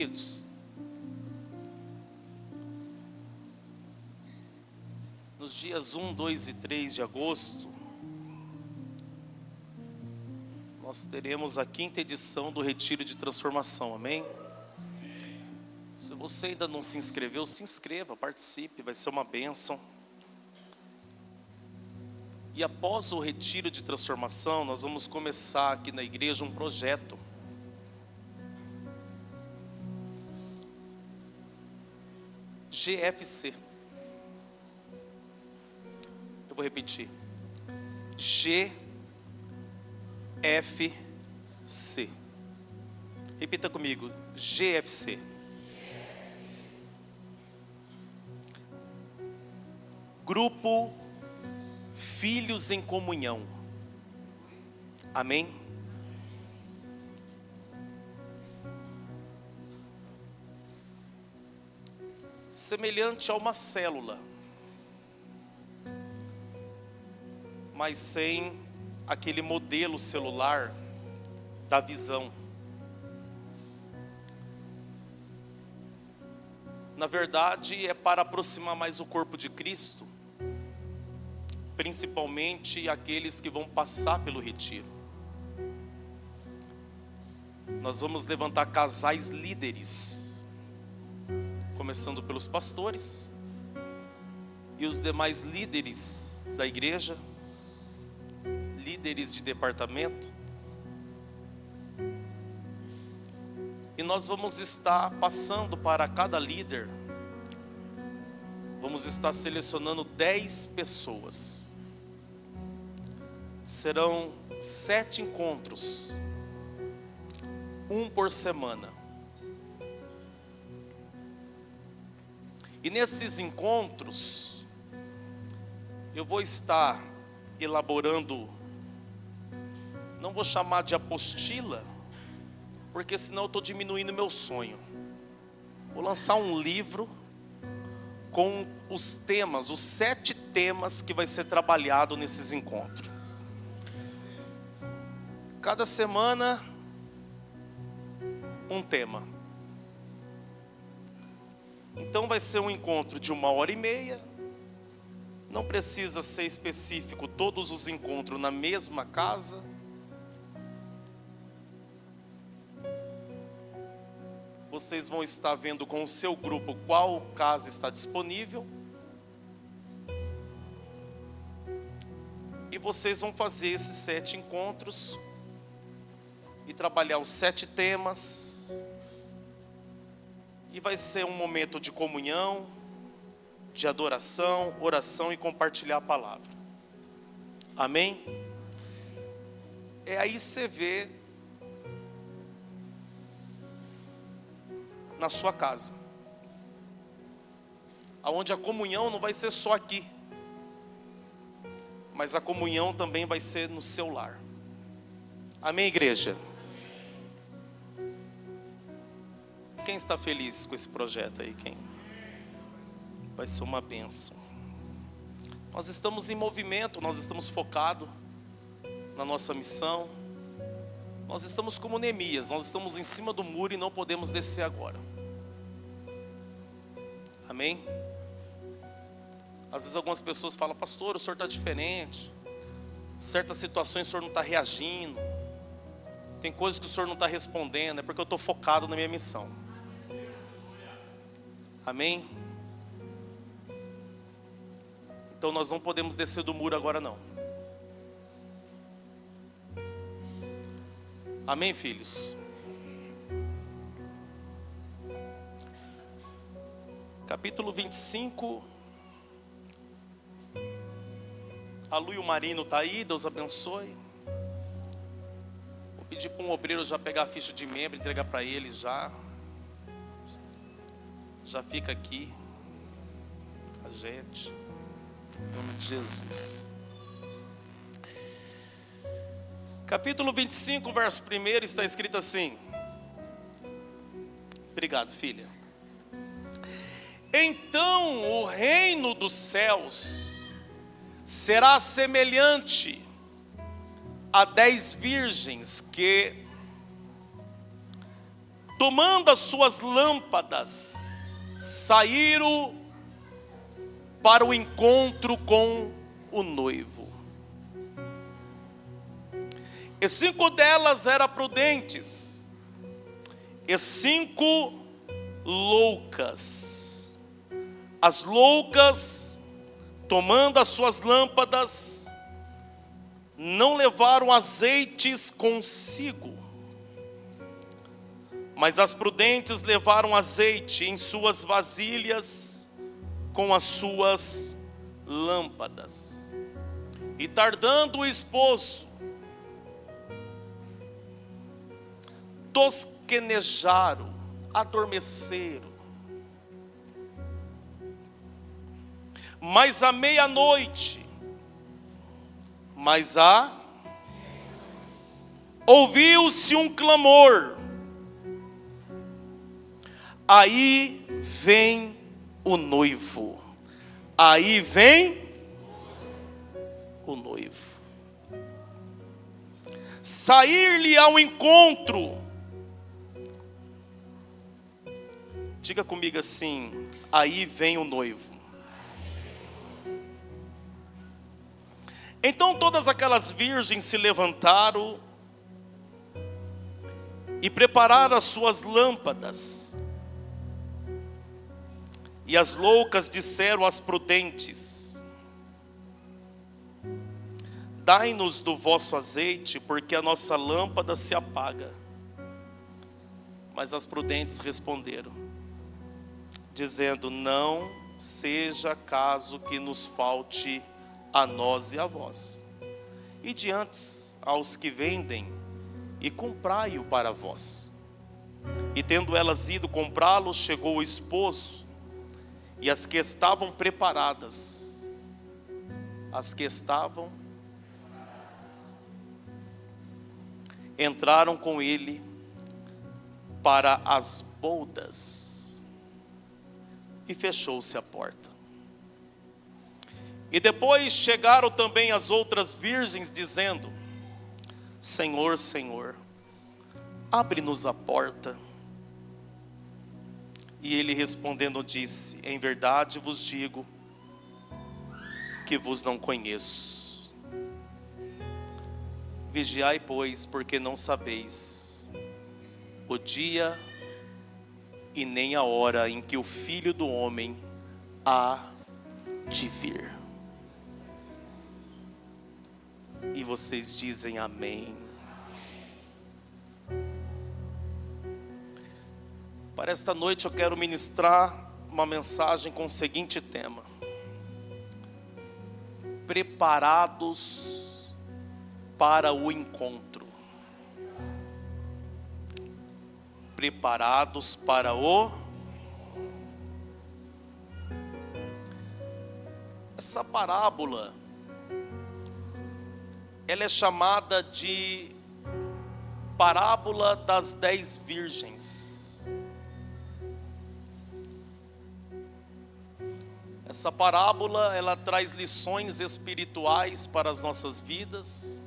Queridos, nos dias 1, 2 e 3 de agosto, nós teremos a 5ª edição do Retiro de Transformação, amém? Se você ainda não se inscreveu, se inscreva, participe, vai ser uma bênção. E após o Retiro de Transformação, nós vamos começar aqui na igreja um projeto. GFC. Eu vou repetir. GFC. Repita comigo. GFC. Grupo Filhos em Comunhão. Amém? Semelhante a uma célula, mas sem aquele modelo celular da visão. Na verdade, é para aproximar mais o corpo de Cristo, principalmente aqueles que vão passar pelo retiro. Nós vamos levantar casais líderes, começando pelos pastores e os demais líderes da igreja, líderes de departamento. E nós vamos estar passando para cada líder, vamos estar selecionando 10 pessoas. Serão 7 encontros, um por semana. E nesses encontros, eu vou estar elaborando, não vou chamar de apostila, porque senão eu estou diminuindo meu sonho. Vou lançar um livro com os temas, os 7 temas que vai ser trabalhado nesses encontros. Cada semana, um tema. Então vai ser um encontro de 1h30, não precisa ser específico todos os encontros na mesma casa. Vocês vão estar vendo com o seu grupo qual casa está disponível. E vocês vão fazer esses 7 encontros e trabalhar os 7 temas. E vai ser um momento de comunhão, de adoração, oração e compartilhar a palavra. Amém? É aí você vê na sua casa, aonde a comunhão não vai ser só aqui, mas a comunhão também vai ser no seu lar. Amém, igreja? Quem está feliz com esse projeto aí? Quem? Vai ser uma bênção. Nós estamos em movimento, nós estamos focados na nossa missão. Nós estamos como Neemias, nós estamos em cima do muro e não podemos descer agora. Amém? Às vezes algumas pessoas falam: pastor, o senhor está diferente. Certas situações o senhor não está reagindo. Tem coisas que o senhor não está respondendo. É porque eu estou focado na minha missão. Amém? Então nós não podemos descer do muro agora não. Amém, filhos? Capítulo 25. A Lu e o Marino está aí, Deus abençoe. Vou pedir para um obreiro já pegar a ficha de membro e entregar para eles já. Já fica aqui com a gente, em nome de Jesus. Capítulo 25, verso 1 está escrito assim. Obrigado, filha. Então o reino dos céus será semelhante a 10 virgens que tomando as suas lâmpadas, saíram para o encontro com o noivo. E 5 delas eram prudentes, e 5 loucas. As loucas, tomando as suas lâmpadas, não levaram azeites consigo, mas as prudentes levaram azeite em suas vasilhas com as suas lâmpadas. E tardando o esposo, tosquenejaram, adormeceram. Mas à meia-noite, ouviu-se um clamor: aí vem o noivo, aí vem o noivo. Sair-lhe ao encontro. Diga comigo assim: aí vem o noivo. Então todas aquelas virgens se levantaram e prepararam as suas lâmpadas. E as loucas disseram às prudentes: dai-nos do vosso azeite, porque a nossa lâmpada se apaga. Mas as prudentes responderam, dizendo: não seja caso que nos falte a nós e a vós. E diante aos que vendem, e comprai-o para vós. E tendo elas ido comprá-lo, chegou o esposo, e as que estavam preparadas, entraram com ele para as boldas, e fechou-se a porta. E depois chegaram também as outras virgens, dizendo: Senhor, Senhor, abre-nos a porta. E ele respondendo disse: em verdade vos digo que vos não conheço. Vigiai, pois, porque não sabeis o dia e nem a hora em que o Filho do Homem há de vir. E vocês dizem amém. Para esta noite eu quero ministrar uma mensagem com o seguinte tema: preparados para o encontro. Preparados para o... Essa parábola, ela é chamada de parábola das 10 virgens. Essa parábola, ela traz lições espirituais para as nossas vidas.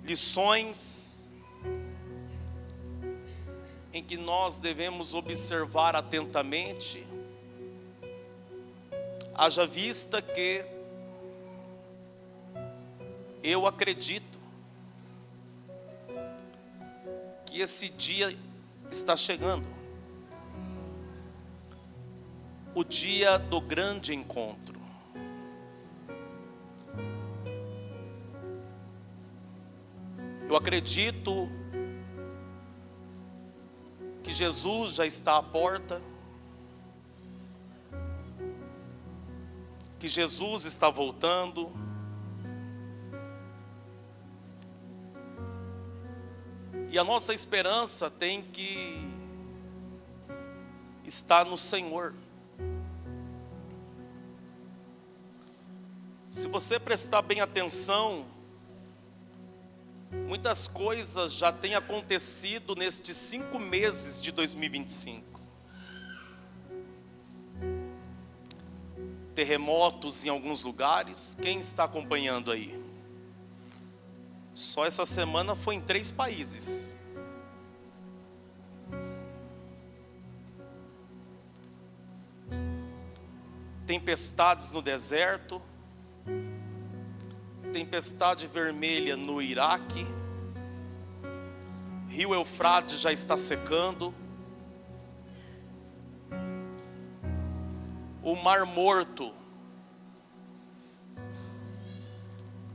Lições em que nós devemos observar atentamente, haja vista que eu acredito que esse dia está chegando, o dia do grande encontro. Eu acredito que Jesus já está à porta, que Jesus está voltando. E a nossa esperança tem que estar no Senhor. Se você prestar bem atenção, muitas coisas já têm acontecido nestes 5 meses de 2025. Terremotos em alguns lugares, quem está acompanhando aí? Só essa semana foi em 3 países. Tempestades no deserto, tempestade vermelha no Iraque, Rio Eufrates já está secando, o Mar Morto,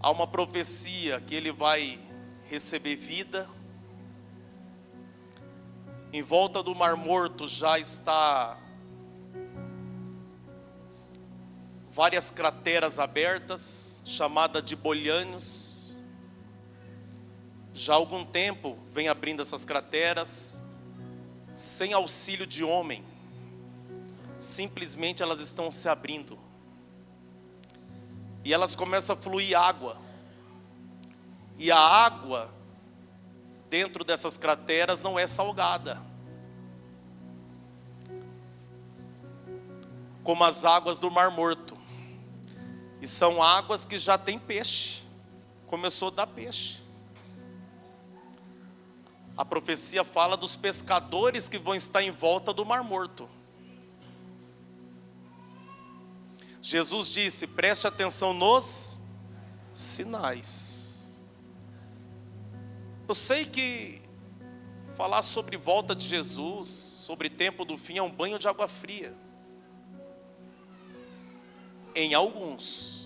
há uma profecia que ele vai receber vida. Em volta do Mar Morto já está várias crateras abertas, chamada de bolhões. Já há algum tempo vem abrindo essas crateras, sem auxílio de homem. Simplesmente elas estão se abrindo. E elas começam a fluir água. E a água dentro dessas crateras não é salgada, como as águas do Mar Morto. E são águas que já tem peixe. Começou a dar peixe. A profecia fala dos pescadores que vão estar em volta do Mar Morto. Jesus disse: preste atenção nos sinais. Eu sei que falar sobre volta de Jesus, sobre tempo do fim, é um banho de água fria. Em alguns.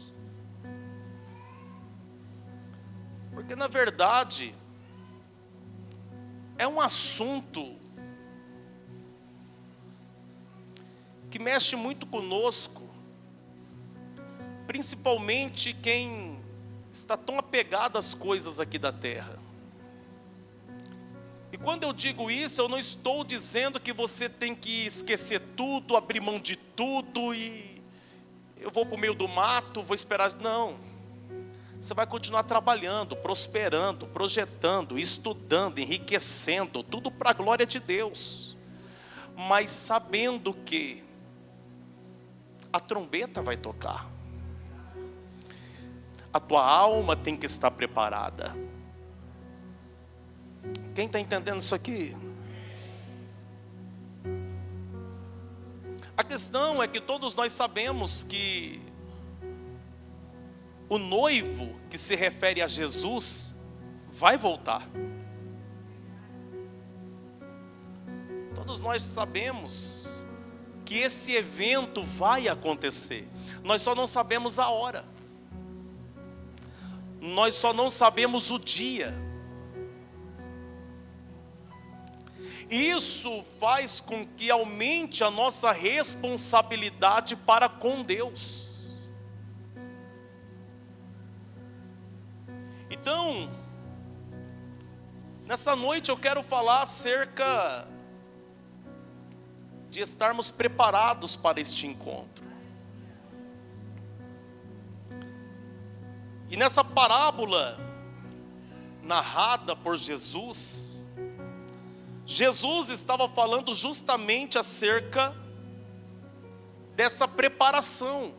Porque na verdade é um assunto que mexe muito conosco, principalmente quem está tão apegado às coisas aqui da terra. E quando eu digo isso, eu não estou dizendo que você tem que esquecer tudo, abrir mão de tudo e eu vou para o meio do mato, vou esperar. Não. Você vai continuar trabalhando, prosperando, projetando, estudando, enriquecendo, tudo para a glória de Deus. Mas sabendo que a trombeta vai tocar. A tua alma tem que estar preparada. Quem está entendendo isso aqui? A questão é que todos nós sabemos que o noivo, que se refere a Jesus, vai voltar. Todos nós sabemos que esse evento vai acontecer. Nós só não sabemos a hora. Nós só não sabemos o dia. Isso faz com que aumente a nossa responsabilidade para com Deus. Então, nessa noite eu quero falar acerca de estarmos preparados para este encontro. E nessa parábola narrada por Jesus, Jesus estava falando justamente acerca dessa preparação.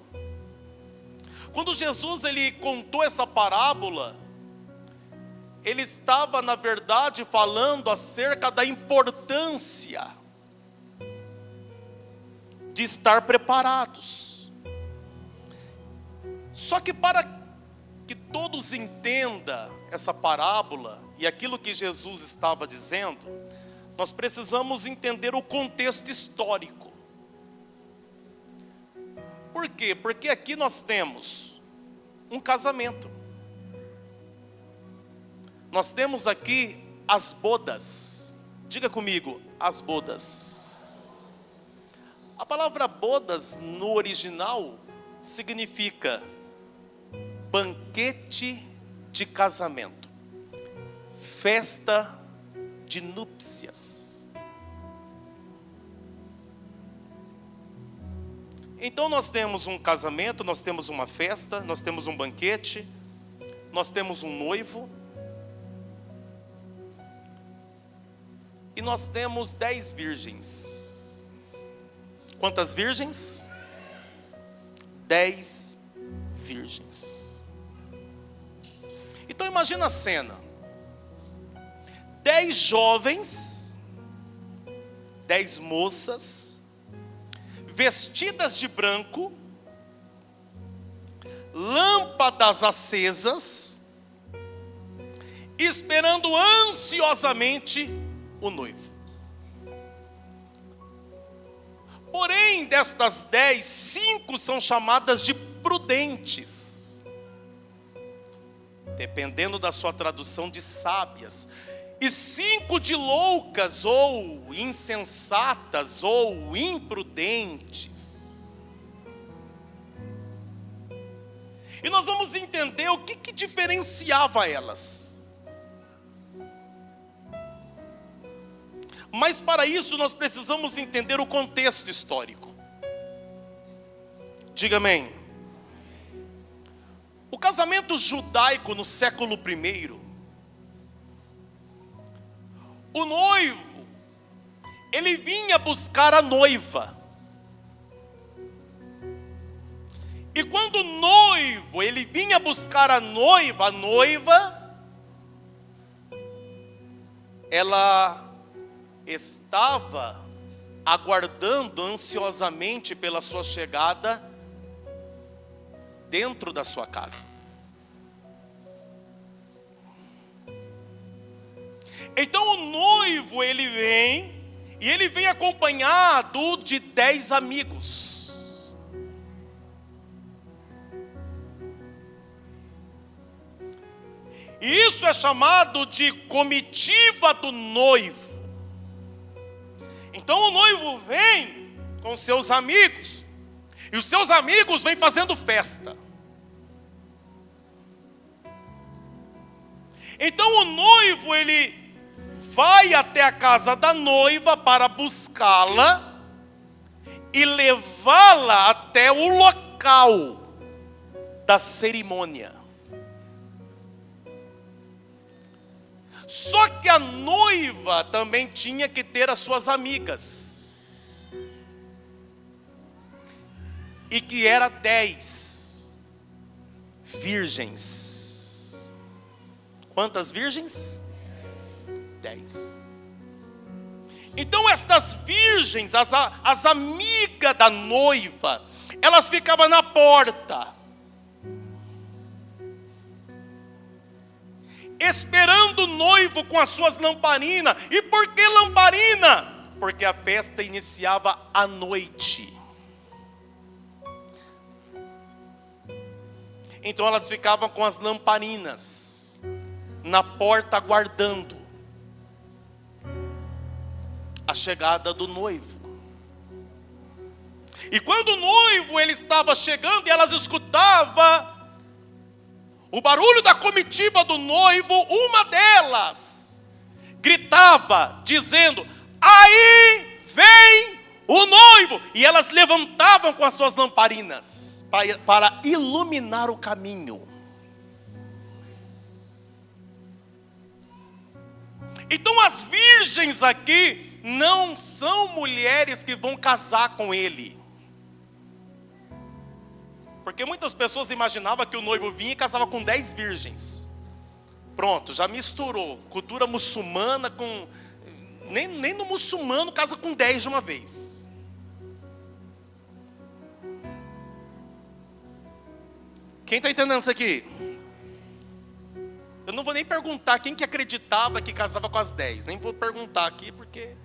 Quando Jesus ele contou essa parábola, ele estava na verdade falando acerca da importância de estar preparados. Só que para que todos entendam essa parábola e aquilo que Jesus estava dizendo, nós precisamos entender o contexto histórico. Por quê? Porque aqui nós temos um casamento. Nós temos aqui as bodas. Diga comigo, as bodas. A palavra bodas no original significa banquete de casamento, festa de núpcias. Então nós temos um casamento, nós temos uma festa, nós temos um banquete, nós temos um noivo. E nós temos 10 virgens. Quantas virgens? 10 virgens. Então imagina a cena: 10 jovens, 10 moças, vestidas de branco, lâmpadas acesas, esperando ansiosamente o noivo. Porém, destas 10, 5 são chamadas de prudentes, dependendo da sua tradução, de sábias, e 5 de loucas, ou insensatas, ou imprudentes. E nós vamos entender o que diferenciava elas. Mas para isso nós precisamos entender o contexto histórico. Diga amém. O casamento judaico no século I, o noivo, ele vinha buscar a noiva. E quando o noivo, ele vinha buscar a noiva, ela estava aguardando ansiosamente pela sua chegada dentro da sua casa. Então o noivo, ele vem, e ele vem acompanhado de 10 amigos. E isso é chamado de comitiva do noivo. Então o noivo vem com seus amigos, e os seus amigos vêm fazendo festa. Então o noivo, ele vai até a casa da noiva para buscá-la e levá-la até o local da cerimônia. Só que a noiva também tinha que ter as suas amigas, e que era 10 virgens. Quantas virgens? 10. Então estas virgens, as amigas da noiva, elas ficavam na porta, esperando o noivo com as suas lamparinas. E por que lamparina? Porque a festa iniciava à noite. Então elas ficavam com as lamparinas na porta, aguardando a chegada do noivo. E quando o noivo, ele estava chegando, e elas escutavam o barulho da comitiva do noivo, uma delas gritava, dizendo: aí vem o noivo. E elas levantavam com as suas lamparinas para iluminar o caminho. Então as virgens aqui não são mulheres que vão casar com ele. Porque muitas pessoas imaginavam que o noivo vinha e casava com 10 virgens. Pronto, já misturou cultura muçulmana com... Nem no muçulmano casa com 10 de uma vez. Quem está entendendo isso aqui? Eu não vou nem perguntar quem que acreditava que casava com as 10. Nem vou perguntar aqui porque...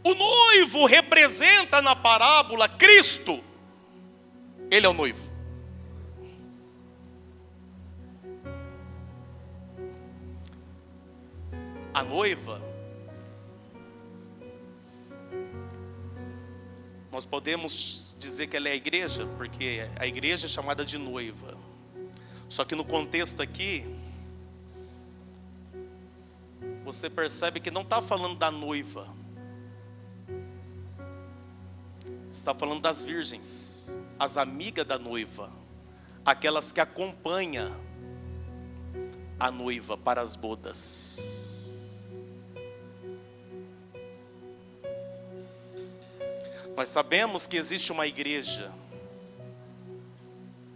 O noivo representa na parábola Cristo. Ele é o noivo. A noiva, nós podemos dizer que ela é a igreja, porque a igreja é chamada de noiva. Só que no contexto aqui, você percebe que não está falando da noiva. Está falando das virgens, as amigas da noiva, aquelas que acompanham a noiva para as bodas. Nós sabemos que existe uma igreja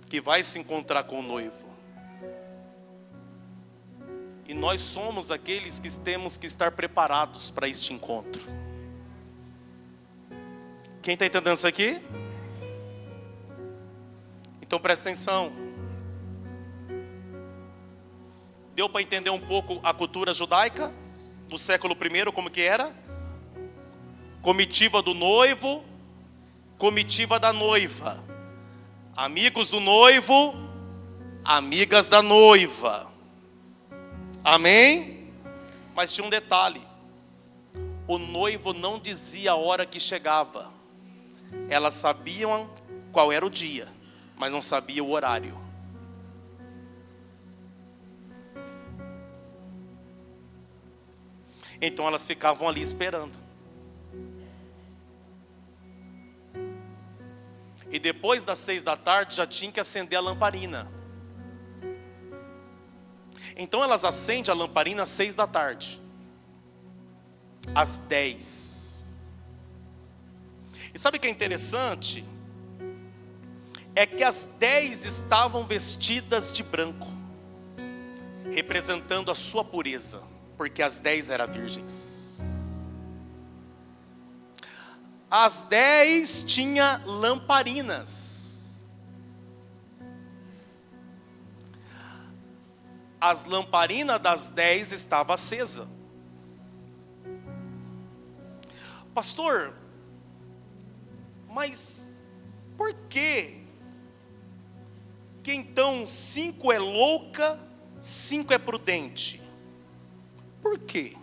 que vai se encontrar com o noivo. E nós somos aqueles que temos que estar preparados para este encontro. Quem está entendendo isso aqui? Então presta atenção. Deu para entender um pouco a cultura judaica do século I, como que era? Comitiva do noivo, comitiva da noiva. Amigos do noivo, amigas da noiva. Amém? Mas tinha um detalhe. O noivo não dizia a hora que chegava. Elas sabiam qual era o dia, mas não sabia o horário. Então elas ficavam ali esperando. E depois das 6 da tarde já tinha que acender a lamparina. Então elas acendem a lamparina às 6 da tarde. Às 10. E sabe o que é interessante? É que as 10 estavam vestidas de branco, representando a sua pureza, porque as 10 eram virgens. As 10 tinha lamparinas. As lamparinas das 10 estavam acesas. Pastor, mas por que então 5 é louca, 5 é prudente? Por quê?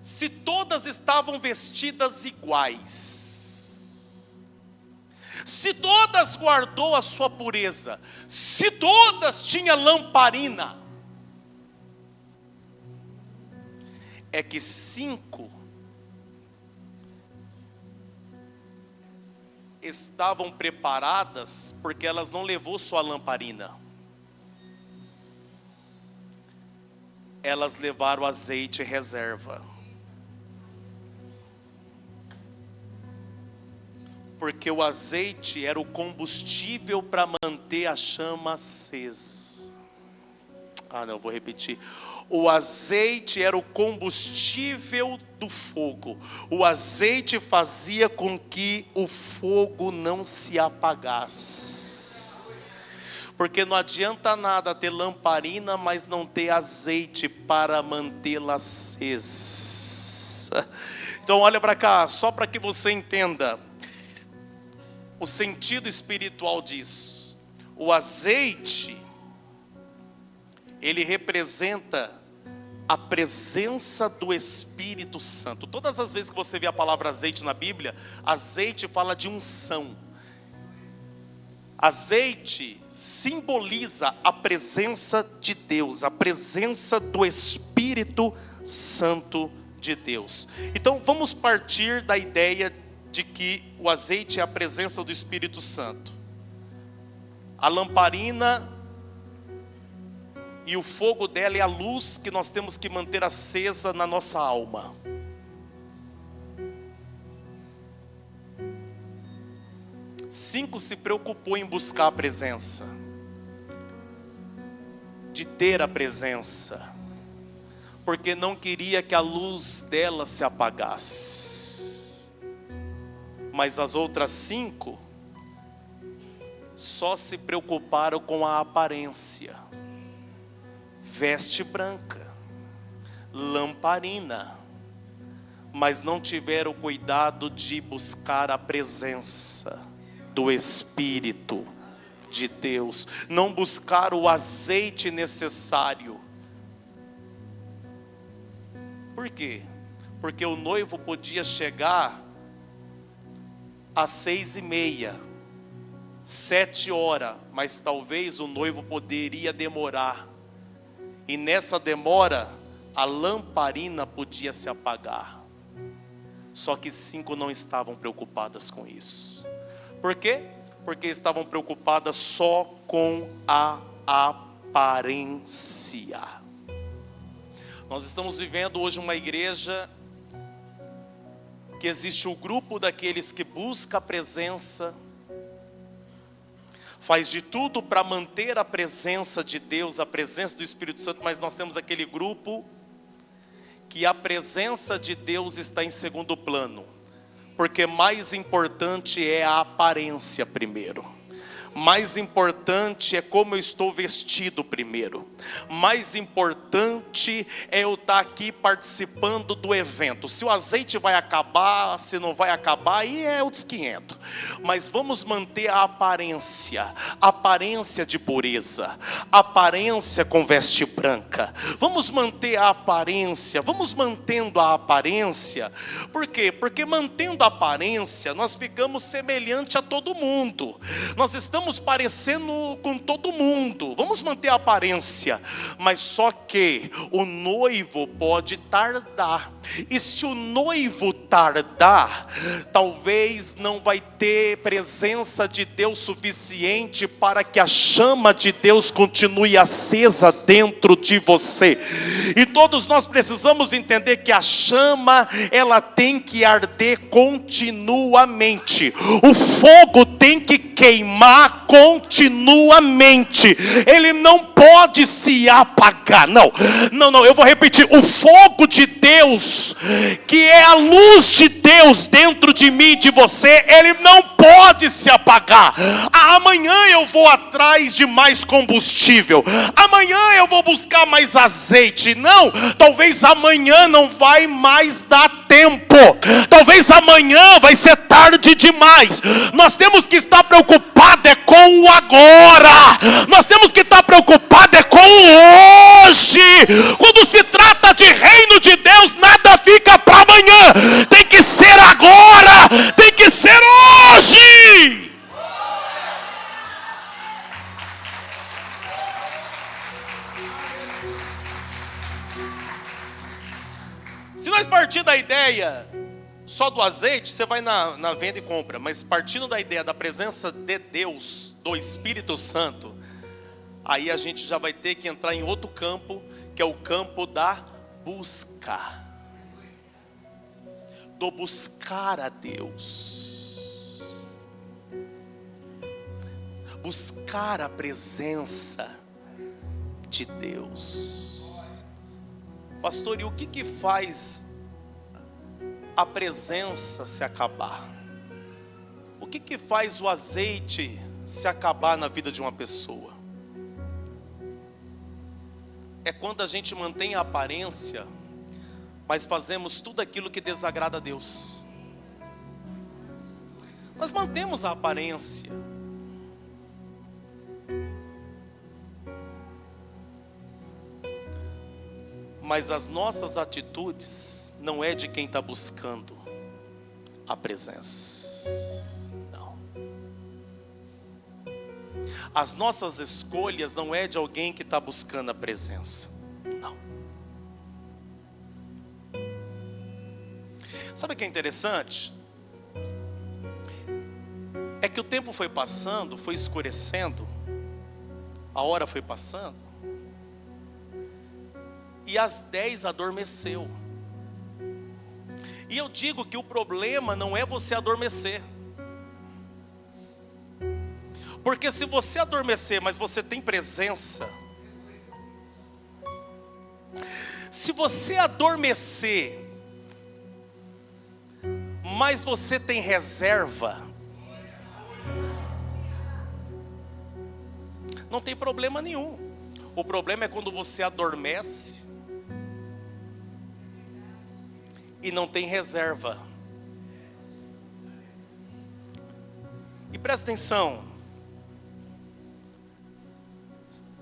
Se todas estavam vestidas iguais, se todas guardou a sua pureza, se todas tinham lamparina, é que 5 estavam preparadas porque elas não levou sua lamparina. Elas levaram azeite reserva. Porque o azeite era o combustível para manter a chama acesa. Não, vou repetir. O azeite era o combustível do fogo. O azeite fazia com que o fogo não se apagasse. Porque não adianta nada ter lamparina, mas não ter azeite para mantê-la acesa. Então olha para cá, só para que você entenda o sentido espiritual disso. O azeite, ele representa a presença do Espírito Santo. Todas as vezes que você vê a palavra azeite na Bíblia, azeite fala de unção. Azeite simboliza a presença de Deus, a presença do Espírito Santo de Deus. Então vamos partir da ideia de que o azeite é a presença do Espírito Santo. A lamparina e o fogo dela é a luz que nós temos que manter acesa na nossa alma. Cinco se preocupou em buscar a presença, de ter a presença, porque não queria que a luz dela se apagasse. Mas as outras 5 só se preocuparam com a aparência. Veste branca, lamparina, mas não tiveram cuidado de buscar a presença do Espírito de Deus, não buscaram o azeite necessário. Por quê? Porque o noivo podia chegar às 6:30, 7 horas, mas talvez o noivo poderia demorar. E nessa demora, a lamparina podia se apagar. Só que 5 não estavam preocupadas com isso. Por quê? Porque estavam preocupadas só com a aparência. Nós estamos vivendo hoje uma igreja que existe o grupo daqueles que busca a presença, faz de tudo para manter a presença de Deus, a presença do Espírito Santo, mas nós temos aquele grupo que a presença de Deus está em segundo plano, porque mais importante é a aparência primeiro. Mais importante é como eu estou vestido primeiro. Mais importante é eu estar aqui participando do evento. Se o azeite vai acabar, se não vai acabar, aí é outros 500. Mas vamos manter a aparência de pureza, aparência com veste branca. Vamos manter a aparência, vamos mantendo a aparência. Por quê? Porque mantendo a aparência, nós ficamos semelhante a todo mundo. Nós estamos parecendo com todo mundo. Vamos manter a aparência, mas só que o noivo pode tardar. E se o noivo tardar, talvez não vai ter presença de Deus suficiente para que a chama de Deus continue acesa dentro de você. E todos nós precisamos entender que a chama, ela tem que arder continuamente. O fogo tem que queimar continuamente. Ele não pode se apagar. Não, eu vou repetir. O fogo de Deus, que é a luz de Deus dentro de mim e de você, ele não pode se apagar. Amanhã eu vou atrás de mais combustível, amanhã eu vou buscar mais azeite. Não, talvez amanhã não vai mais dar tempo, talvez amanhã vai ser tarde demais. Nós temos que estar preocupados com o agora, nós temos que estar preocupados com o hoje. Quando se trata de reino de Deus, nada fica para amanhã, tem que ser agora, tem que ser hoje. Se nós partir da ideia só do azeite, você vai na venda e compra. Mas partindo da ideia da presença de Deus, do Espírito Santo, aí a gente já vai ter que entrar em outro campo, que é o campo da busca. Do buscar a Deus. Buscar a presença de Deus. Pastor, e o que faz a presença se acabar? O que faz o azeite se acabar na vida de uma pessoa? É quando a gente mantém a aparência, mas fazemos tudo aquilo que desagrada a Deus. Nós mantemos a aparência, mas as nossas atitudes não é de quem está buscando a presença. Não. As nossas escolhas não é de alguém que está buscando a presença. Não. Sabe o que é interessante? É que o tempo foi passando, foi escurecendo, a hora foi passando, e às 10 adormeceu. E eu digo que o problema não é você adormecer. Porque se você adormecer, mas você tem presença, se você adormecer, mas você tem reserva, não tem problema nenhum. O problema é quando você adormece e não tem reserva. E presta atenção,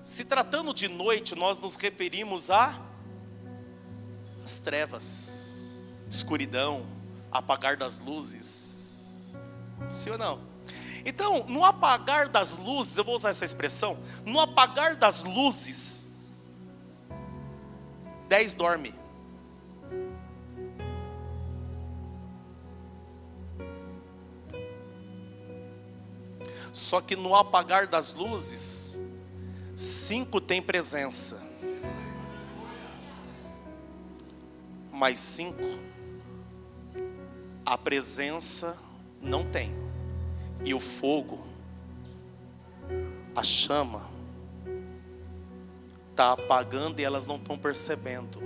se tratando de noite, nós nos referimos às trevas, escuridão, apagar das luzes. Sim ou não? Então, no apagar das luzes, eu vou usar essa expressão, no apagar das luzes, 10 dorme. Só que no apagar das luzes, 5 tem presença. mais 5, a presença não tem. E o fogo, a chama, está apagando e elas não estão percebendo.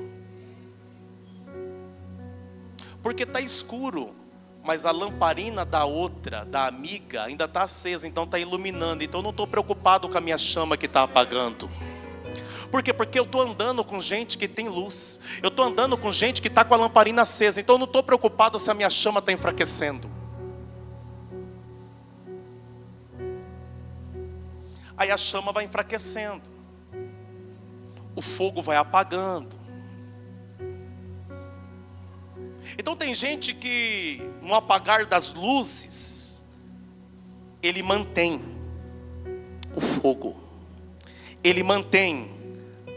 Porque está escuro, mas a lamparina da outra, da amiga, ainda está acesa, então está iluminando. Então eu não estou preocupado com a minha chama que está apagando. Por quê? Porque eu estou andando com gente que tem luz. Eu estou andando com gente que está com a lamparina acesa. Então eu não estou preocupado se a minha chama está enfraquecendo. Aí a chama vai enfraquecendo. O fogo vai apagando. Então tem gente que no apagar das luzes, ele mantém o fogo. Ele mantém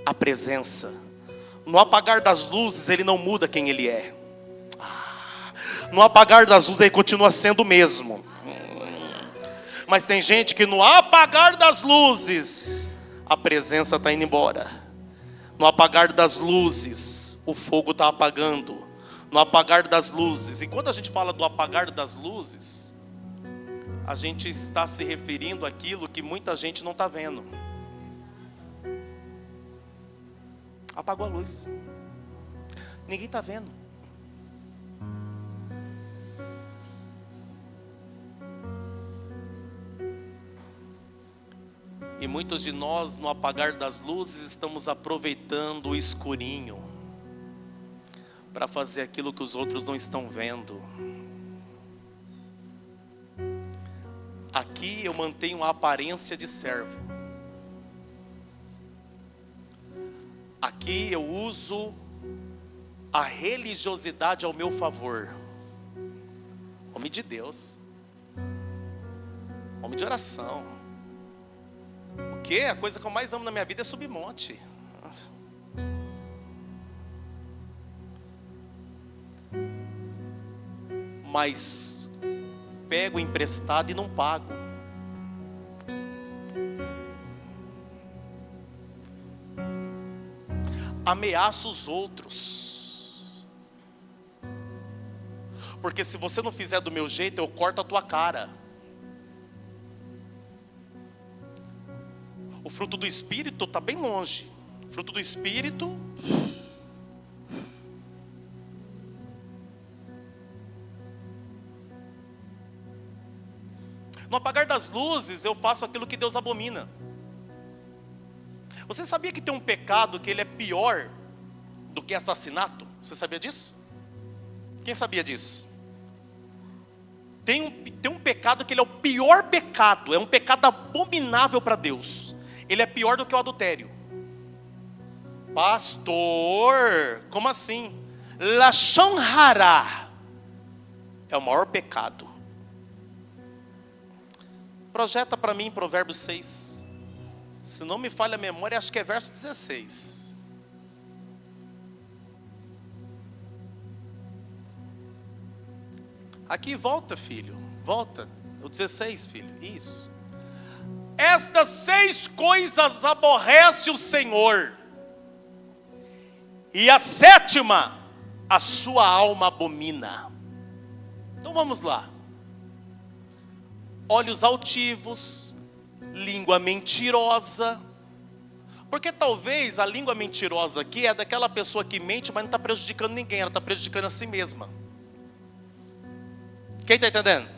a presença. No apagar das luzes, ele não muda quem ele é. No apagar das luzes, ele continua sendo o mesmo. Mas tem gente que no apagar das luzes, a presença está indo embora. No apagar das luzes, o fogo está apagando. No apagar das luzes. E quando a gente fala do apagar das luzes, a gente está se referindo àquilo que muita gente não está vendo. Apagou a luz. Ninguém está vendo. E muitos de nós, no apagar das luzes, estamos aproveitando o escurinho para fazer aquilo que os outros não estão vendo. Aqui eu mantenho a aparência de servo. Aqui eu uso a religiosidade ao meu favor. Homem de Deus. Homem de oração. O que? A coisa que eu mais amo na minha vida é subir monte. Mas pego emprestado e não pago. Ameaço os outros. Porque se você não fizer do meu jeito, eu corto a tua cara. O fruto do Espírito está bem longe. O fruto do Espírito... No apagar das luzes, eu faço aquilo que Deus abomina. Você sabia que tem um pecado que ele é pior do que assassinato? Você sabia disso? Quem sabia disso? Tem um pecado que ele é o pior pecado. É um pecado abominável para Deus. Ele é pior do que o adultério. Pastor, como assim? Lashon hara é o maior pecado. Projeta para mim Provérbios 6. Se não me falha a memória, acho que é verso 16. Aqui, volta, filho. Volta. O 16, filho. Isso. Estas 6 coisas aborrece o Senhor. E a 7ª, a sua alma abomina. Então vamos lá. Olhos altivos, língua mentirosa. Porque talvez a língua mentirosa aqui é daquela pessoa que mente, mas não está prejudicando ninguém, ela está prejudicando a si mesma. Quem está entendendo?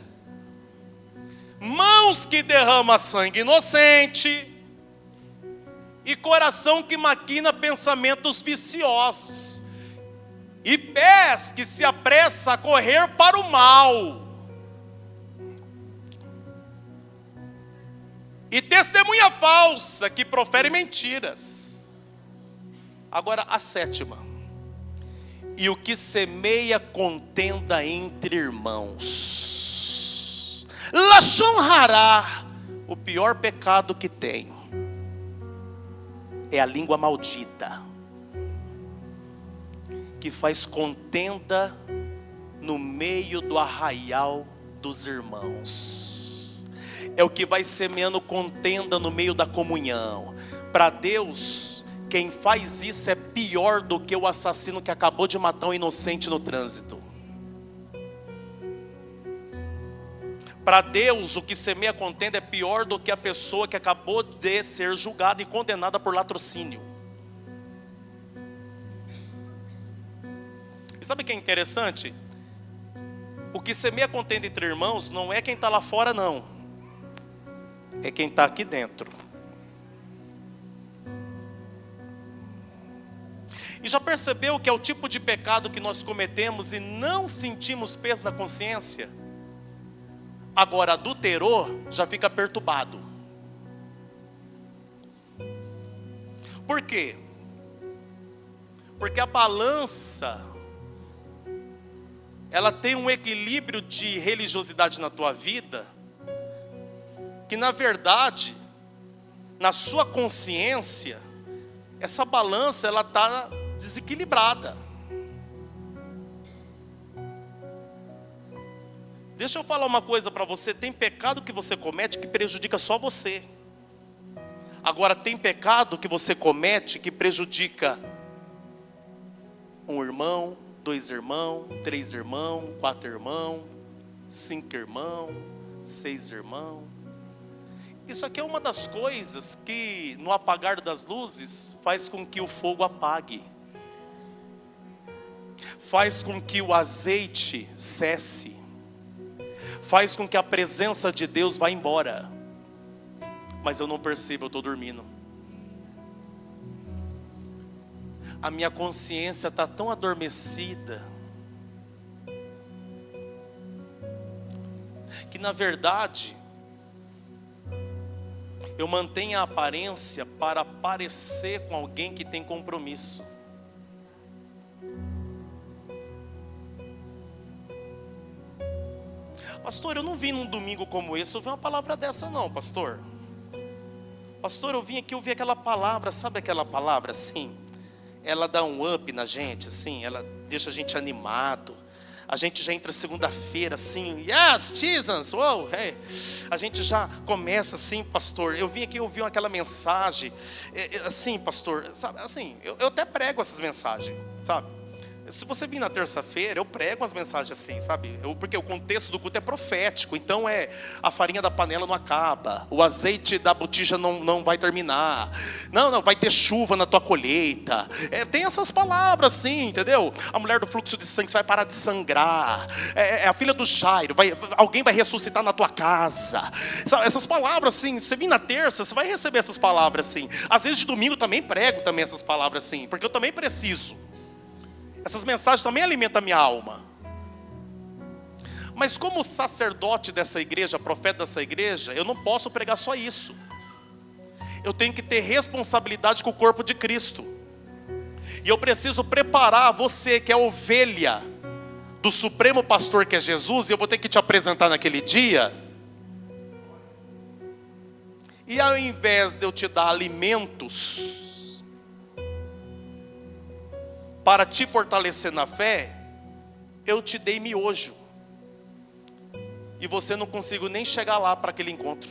Mãos que derramam sangue inocente e coração que maquina pensamentos viciosos e pés que se apressa a correr para o mal. E testemunha falsa que profere mentiras. Agora a 7ª. E o que semeia contenda entre irmãos. Lashon hara, o pior pecado que tem é a língua maldita, que faz contenda no meio do arraial dos irmãos. É o que vai semeando contenda no meio da comunhão. Para Deus, Quem faz isso é pior do que o assassino que acabou de matar um inocente no trânsito. Para Deus, o que semeia contenda é pior do que a pessoa que acabou de ser julgada e condenada por latrocínio. E sabe o que é interessante? O que semeia contenda entre irmãos não é quem está lá fora, não. É quem está aqui dentro. E já percebeu que é o tipo de pecado que nós cometemos e não sentimos peso na consciência? Agora, adulterou, já fica perturbado. Por quê? Porque a balança, ela tem um equilíbrio de religiosidade na tua vida, que na verdade, na sua consciência, essa balança ela está desequilibrada. Deixa eu falar uma coisa para você, tem pecado que você comete que prejudica só você. Agora tem pecado que você comete que prejudica um irmão, 2 irmãos, 3 irmãos, 4 irmãos, 5 irmãos, 6 irmãos. Isso aqui é uma das coisas que no apagar das luzes faz com que o fogo apague. Faz com que o azeite cesse. Faz com que a presença de Deus vá embora. Mas eu não percebo, eu estou dormindo. A minha consciência está tão adormecida que na verdade eu mantenho a aparência para parecer com alguém que tem compromisso. Pastor, eu não vim num domingo como esse, eu vi uma palavra dessa não, pastor. Pastor, eu vim aqui, eu vi aquela palavra, sabe aquela palavra assim? Ela dá um up na gente, assim, ela deixa a gente animado. A gente já entra segunda-feira assim, yes, Jesus, wow, hey. A gente já começa assim, pastor. Eu vim aqui, eu ouvi aquela mensagem, assim, pastor, sabe, assim, eu até prego essas mensagens, sabe? Se você vir na terça-feira, eu prego as mensagens assim, sabe? Porque o contexto do culto é profético. Então a farinha da panela não acaba, o azeite da botija não vai terminar. Não, vai ter chuva na tua colheita. Tem essas palavras assim, entendeu? A mulher do fluxo de sangue, você vai parar de sangrar. A filha do Jairo, alguém vai ressuscitar na tua casa. Sabe, essas palavras assim, você vir na terça, você vai receber essas palavras assim. Às vezes de domingo também prego também essas palavras assim, porque eu também preciso. Essas mensagens também alimentam a minha alma. Mas como sacerdote dessa igreja, profeta dessa igreja, eu não posso pregar só isso. Eu tenho que ter responsabilidade com o corpo de Cristo. E eu preciso preparar você que é ovelha do supremo pastor que é Jesus, e eu vou ter que te apresentar naquele dia. E ao invés de eu te dar alimentos para te fortalecer na fé, eu te dei miojo. E você não conseguiu nem chegar lá para aquele encontro.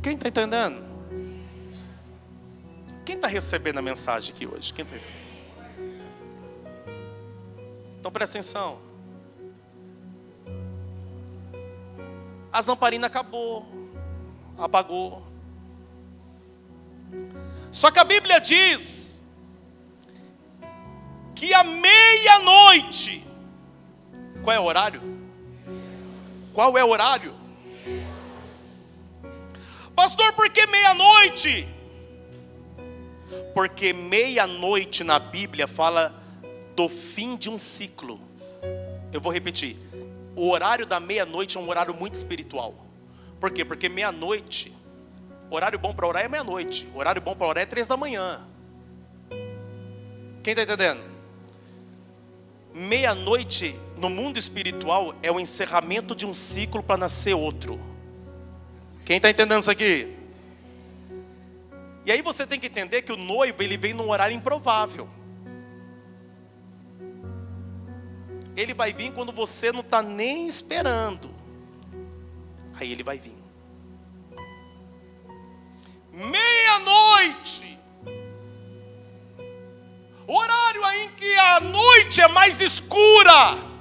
Quem está entendendo? Quem está recebendo a mensagem aqui hoje? Quem está recebendo? Então presta atenção. As lamparinas apagou. Só que a Bíblia diz que à meia-noite, qual é o horário? Qual é o horário? Pastor, por que meia-noite? Porque meia-noite na Bíblia fala do fim de um ciclo. Eu vou repetir. O horário da meia-noite é um horário muito espiritual. Por quê? Porque meia-noite, horário bom para orar é meia-noite. Horário bom para orar é 3 da manhã. Quem está entendendo? Meia-noite no mundo espiritual é o encerramento de um ciclo para nascer outro. Quem está entendendo isso aqui? E aí você tem que entender que o noivo, ele vem num horário improvável. Ele vai vir quando você não está nem esperando. Aí ele vai vir. meia-noite, horário em que a noite é mais escura.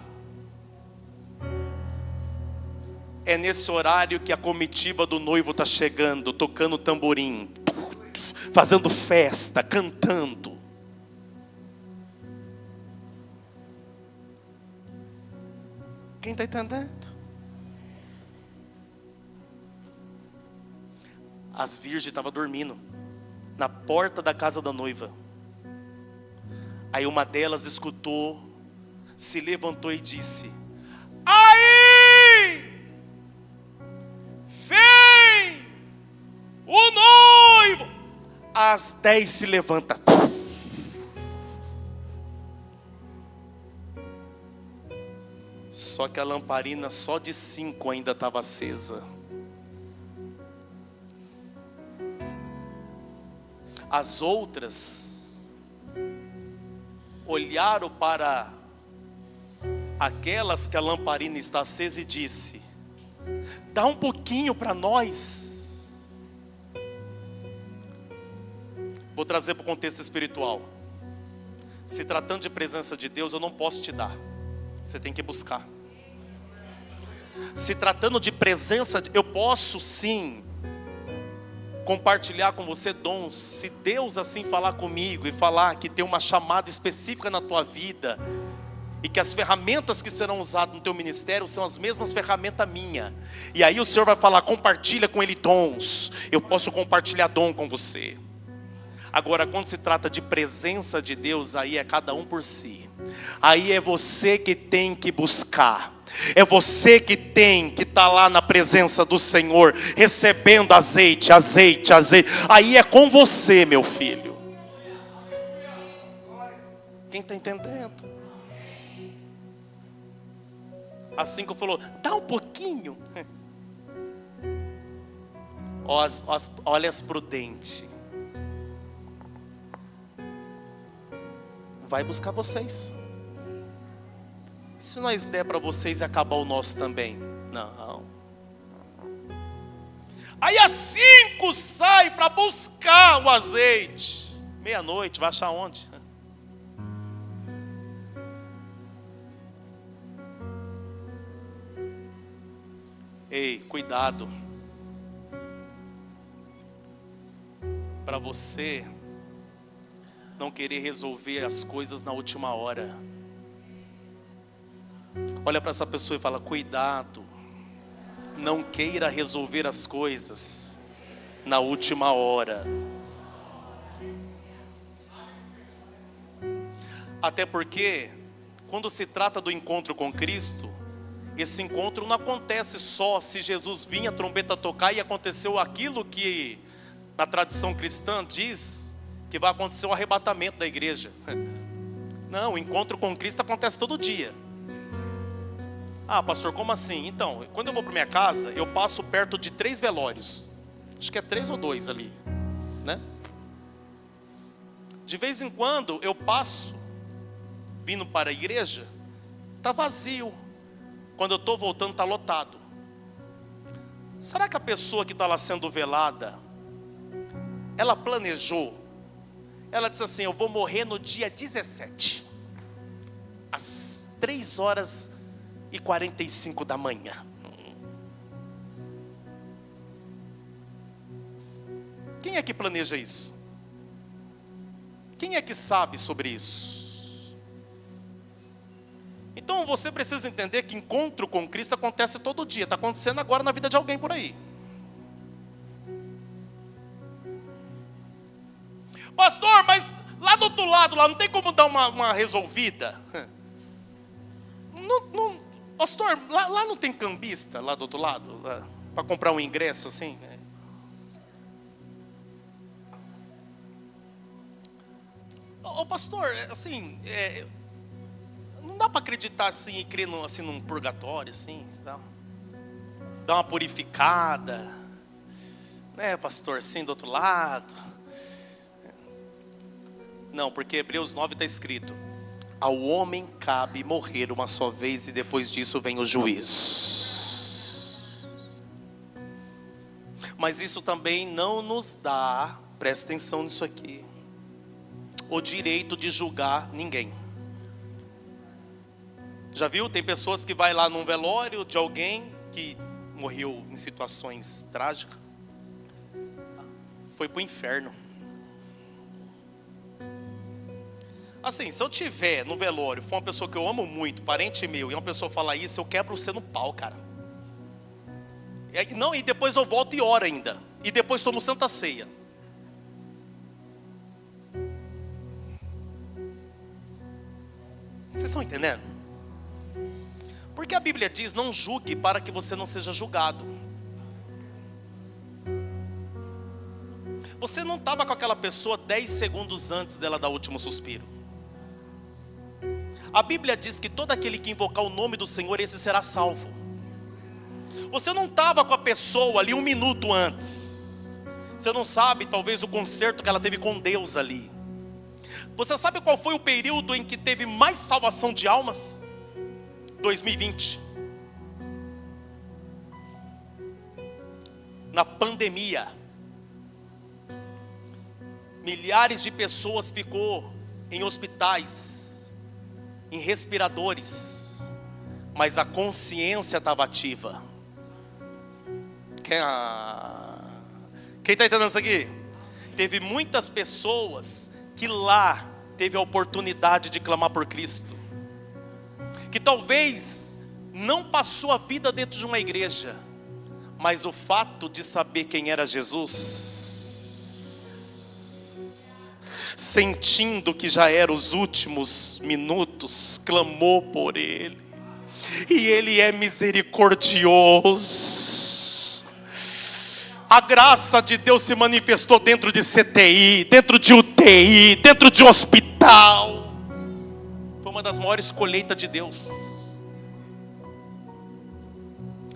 É nesse horário que a comitiva do noivo está chegando, tocando tamborim, fazendo festa, cantando. Quem está entendendo? As virgens estavam dormindo na porta da casa da noiva. Aí uma delas escutou, se levantou e disse: aí vem o noivo. Às 10 se levanta. Só que a lamparina só de 5 ainda estava acesa. As outras olharam para aquelas que a lamparina está acesa e disse: dá um pouquinho para nós. Vou trazer para o contexto espiritual. Se tratando de presença de Deus, eu não posso te dar. Você tem que buscar. Se tratando de presença, eu posso sim compartilhar com você dons. Se Deus assim falar comigo e falar que tem uma chamada específica na tua vida, e que as ferramentas que serão usadas no teu ministério são as mesmas ferramentas minha, e aí o Senhor vai falar: compartilha com ele dons. Eu posso compartilhar dom com você. Agora, quando se trata de presença de Deus, aí é cada um por si. Aí é você que tem que buscar. É você que tem que estar lá na presença do Senhor, recebendo azeite. Aí é com você, meu filho. Quem está entendendo? Assim que eu falou: dá um pouquinho. Olha as prudentes. Vai buscar vocês. Se nós der para vocês e acabar o nosso também? Não. Aí às 5 sai para buscar o azeite. Meia-noite, vai achar onde? Ei, cuidado. Para você não querer resolver as coisas na última hora. Olha para essa pessoa e fala: cuidado. Não queira resolver as coisas na última hora. Até porque, quando se trata do encontro com Cristo, esse encontro não acontece só se Jesus vinha, a trombeta tocar e aconteceu aquilo que na tradição cristã diz que vai acontecer o arrebatamento da igreja. Não, o encontro com Cristo acontece todo dia. Ah, pastor, como assim? Então, quando eu vou para minha casa, eu passo perto de 3 velórios. Acho que é 3 ou 2 ali, né? De vez em quando eu passo, vindo para a igreja, está vazio. Quando eu estou voltando, está lotado. Será que a pessoa que está lá sendo velada, ela planejou? Ela disse assim: eu vou morrer no dia 17, às 3h45 da manhã. Quem é que planeja isso? Quem é que sabe sobre isso? Então você precisa entender que encontro com Cristo acontece todo dia. Está acontecendo agora na vida de alguém por aí. Pastor, mas lá do outro lado, lá não tem como dar uma resolvida? Não, pastor, lá não tem cambista, lá do outro lado, para comprar um ingresso assim? Ô pastor, assim, não dá para acreditar assim e crer assim, num purgatório, assim, tá? Dar uma purificada, né, pastor, assim, do outro lado. Não, porque Hebreus 9 está escrito: ao homem cabe morrer uma só vez e depois disso vem o juízo. Mas isso também não nos dá, presta atenção nisso aqui, o direito de julgar ninguém. Já viu? Tem pessoas que vai lá num velório de alguém que morreu em situações trágicas, foi para o inferno. Assim, se eu tiver no velório, for uma pessoa que eu amo muito, parente meu, e uma pessoa falar isso, eu quebro você no pau, cara. Não, e depois eu volto e oro ainda. E depois tomo Santa Ceia. Vocês estão entendendo? Porque a Bíblia diz, não julgue para que você não seja julgado. Você não estava com aquela pessoa 10 segundos antes dela dar o último suspiro. A Bíblia diz que todo aquele que invocar o nome do Senhor, esse será salvo. Você não estava com a pessoa ali 1 minuto antes. Você não sabe talvez do concerto que ela teve com Deus ali. Você sabe qual foi o período em que teve mais salvação de almas? 2020. Na pandemia. Milhares de pessoas ficou em hospitais, em respiradores, mas a consciência estava ativa. Quem está entendendo isso aqui? Teve muitas pessoas que lá teve a oportunidade de clamar por Cristo, que talvez não passou a vida dentro de uma igreja, mas o fato de saber quem era Jesus, sentindo que já eram os últimos minutos, clamou por Ele, e Ele é misericordioso. A graça de Deus se manifestou dentro de CTI, dentro de UTI, dentro de hospital. Foi uma das maiores colheitas de Deus.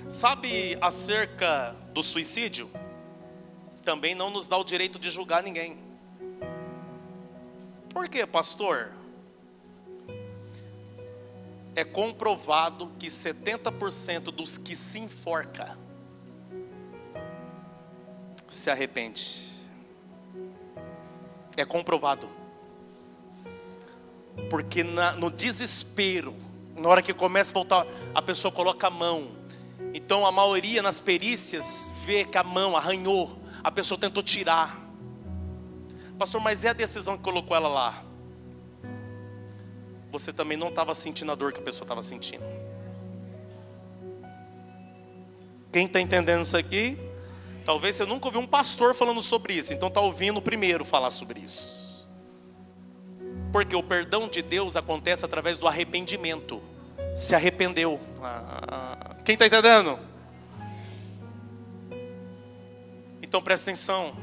Sabe, acerca do suicídio, também não nos dá o direito de julgar ninguém. Por quê, pastor? É comprovado que 70% dos que se enforca se arrepende. É comprovado. Porque no desespero, na hora que começa a voltar, a pessoa coloca a mão. Então a maioria nas perícias vê que a mão arranhou, a pessoa tentou tirar. Pastor, mas é a decisão que colocou ela lá. Você também não estava sentindo a dor que a pessoa estava sentindo. Quem está entendendo isso aqui? Talvez você nunca ouviu um pastor falando sobre isso, então está ouvindo primeiro falar sobre isso. Porque o perdão de Deus acontece através do arrependimento. Se arrependeu. Quem está entendendo? Então presta atenção.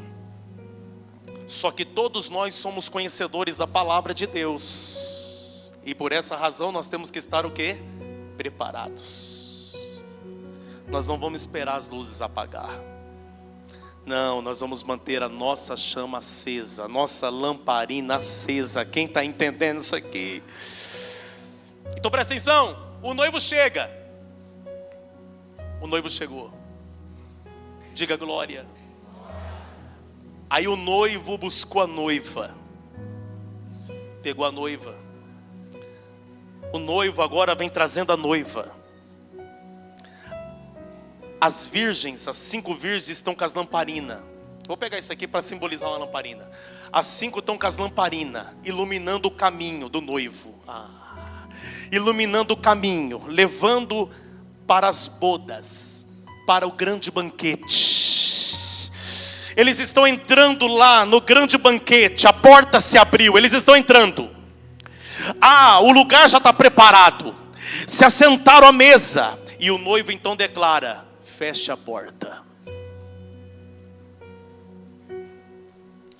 Só que todos nós somos conhecedores da palavra de Deus. E por essa razão nós temos que estar o quê? Preparados. Nós não vamos esperar as luzes apagar. Não, nós vamos manter a nossa chama acesa, a nossa lamparina acesa. Quem está entendendo isso aqui? Então presta atenção, o noivo chega. O noivo chegou. Diga glória. Aí o noivo buscou a noiva. Pegou a noiva. O noivo agora vem trazendo a noiva. As virgens, as 5 virgens estão com as lamparinas. Vou pegar isso aqui para simbolizar uma lamparina. As 5 estão com as lamparinas, iluminando o caminho do noivo. Iluminando o caminho, levando para as bodas, para o grande banquete. Eles estão entrando lá no grande banquete, a porta se abriu, eles estão entrando. O lugar já está preparado. Se assentaram à mesa. E o noivo então declara: feche a porta.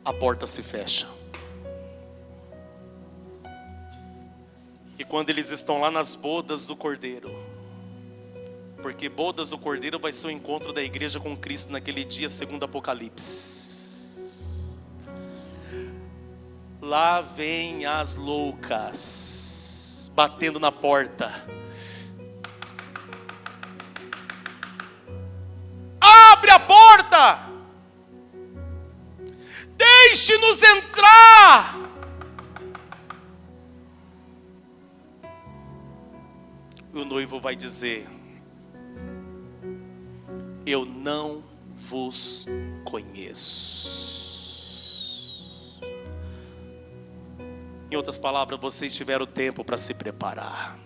A porta se fecha. E quando eles estão lá nas bodas do Cordeiro, porque bodas do Cordeiro vai ser o encontro da igreja com Cristo naquele dia, segundo Apocalipse. Lá vem as loucas, batendo na porta. Abre a porta! deixe-nos entrar. E o noivo vai dizer: eu não vos conheço. Em outras palavras, vocês tiveram tempo para se preparar.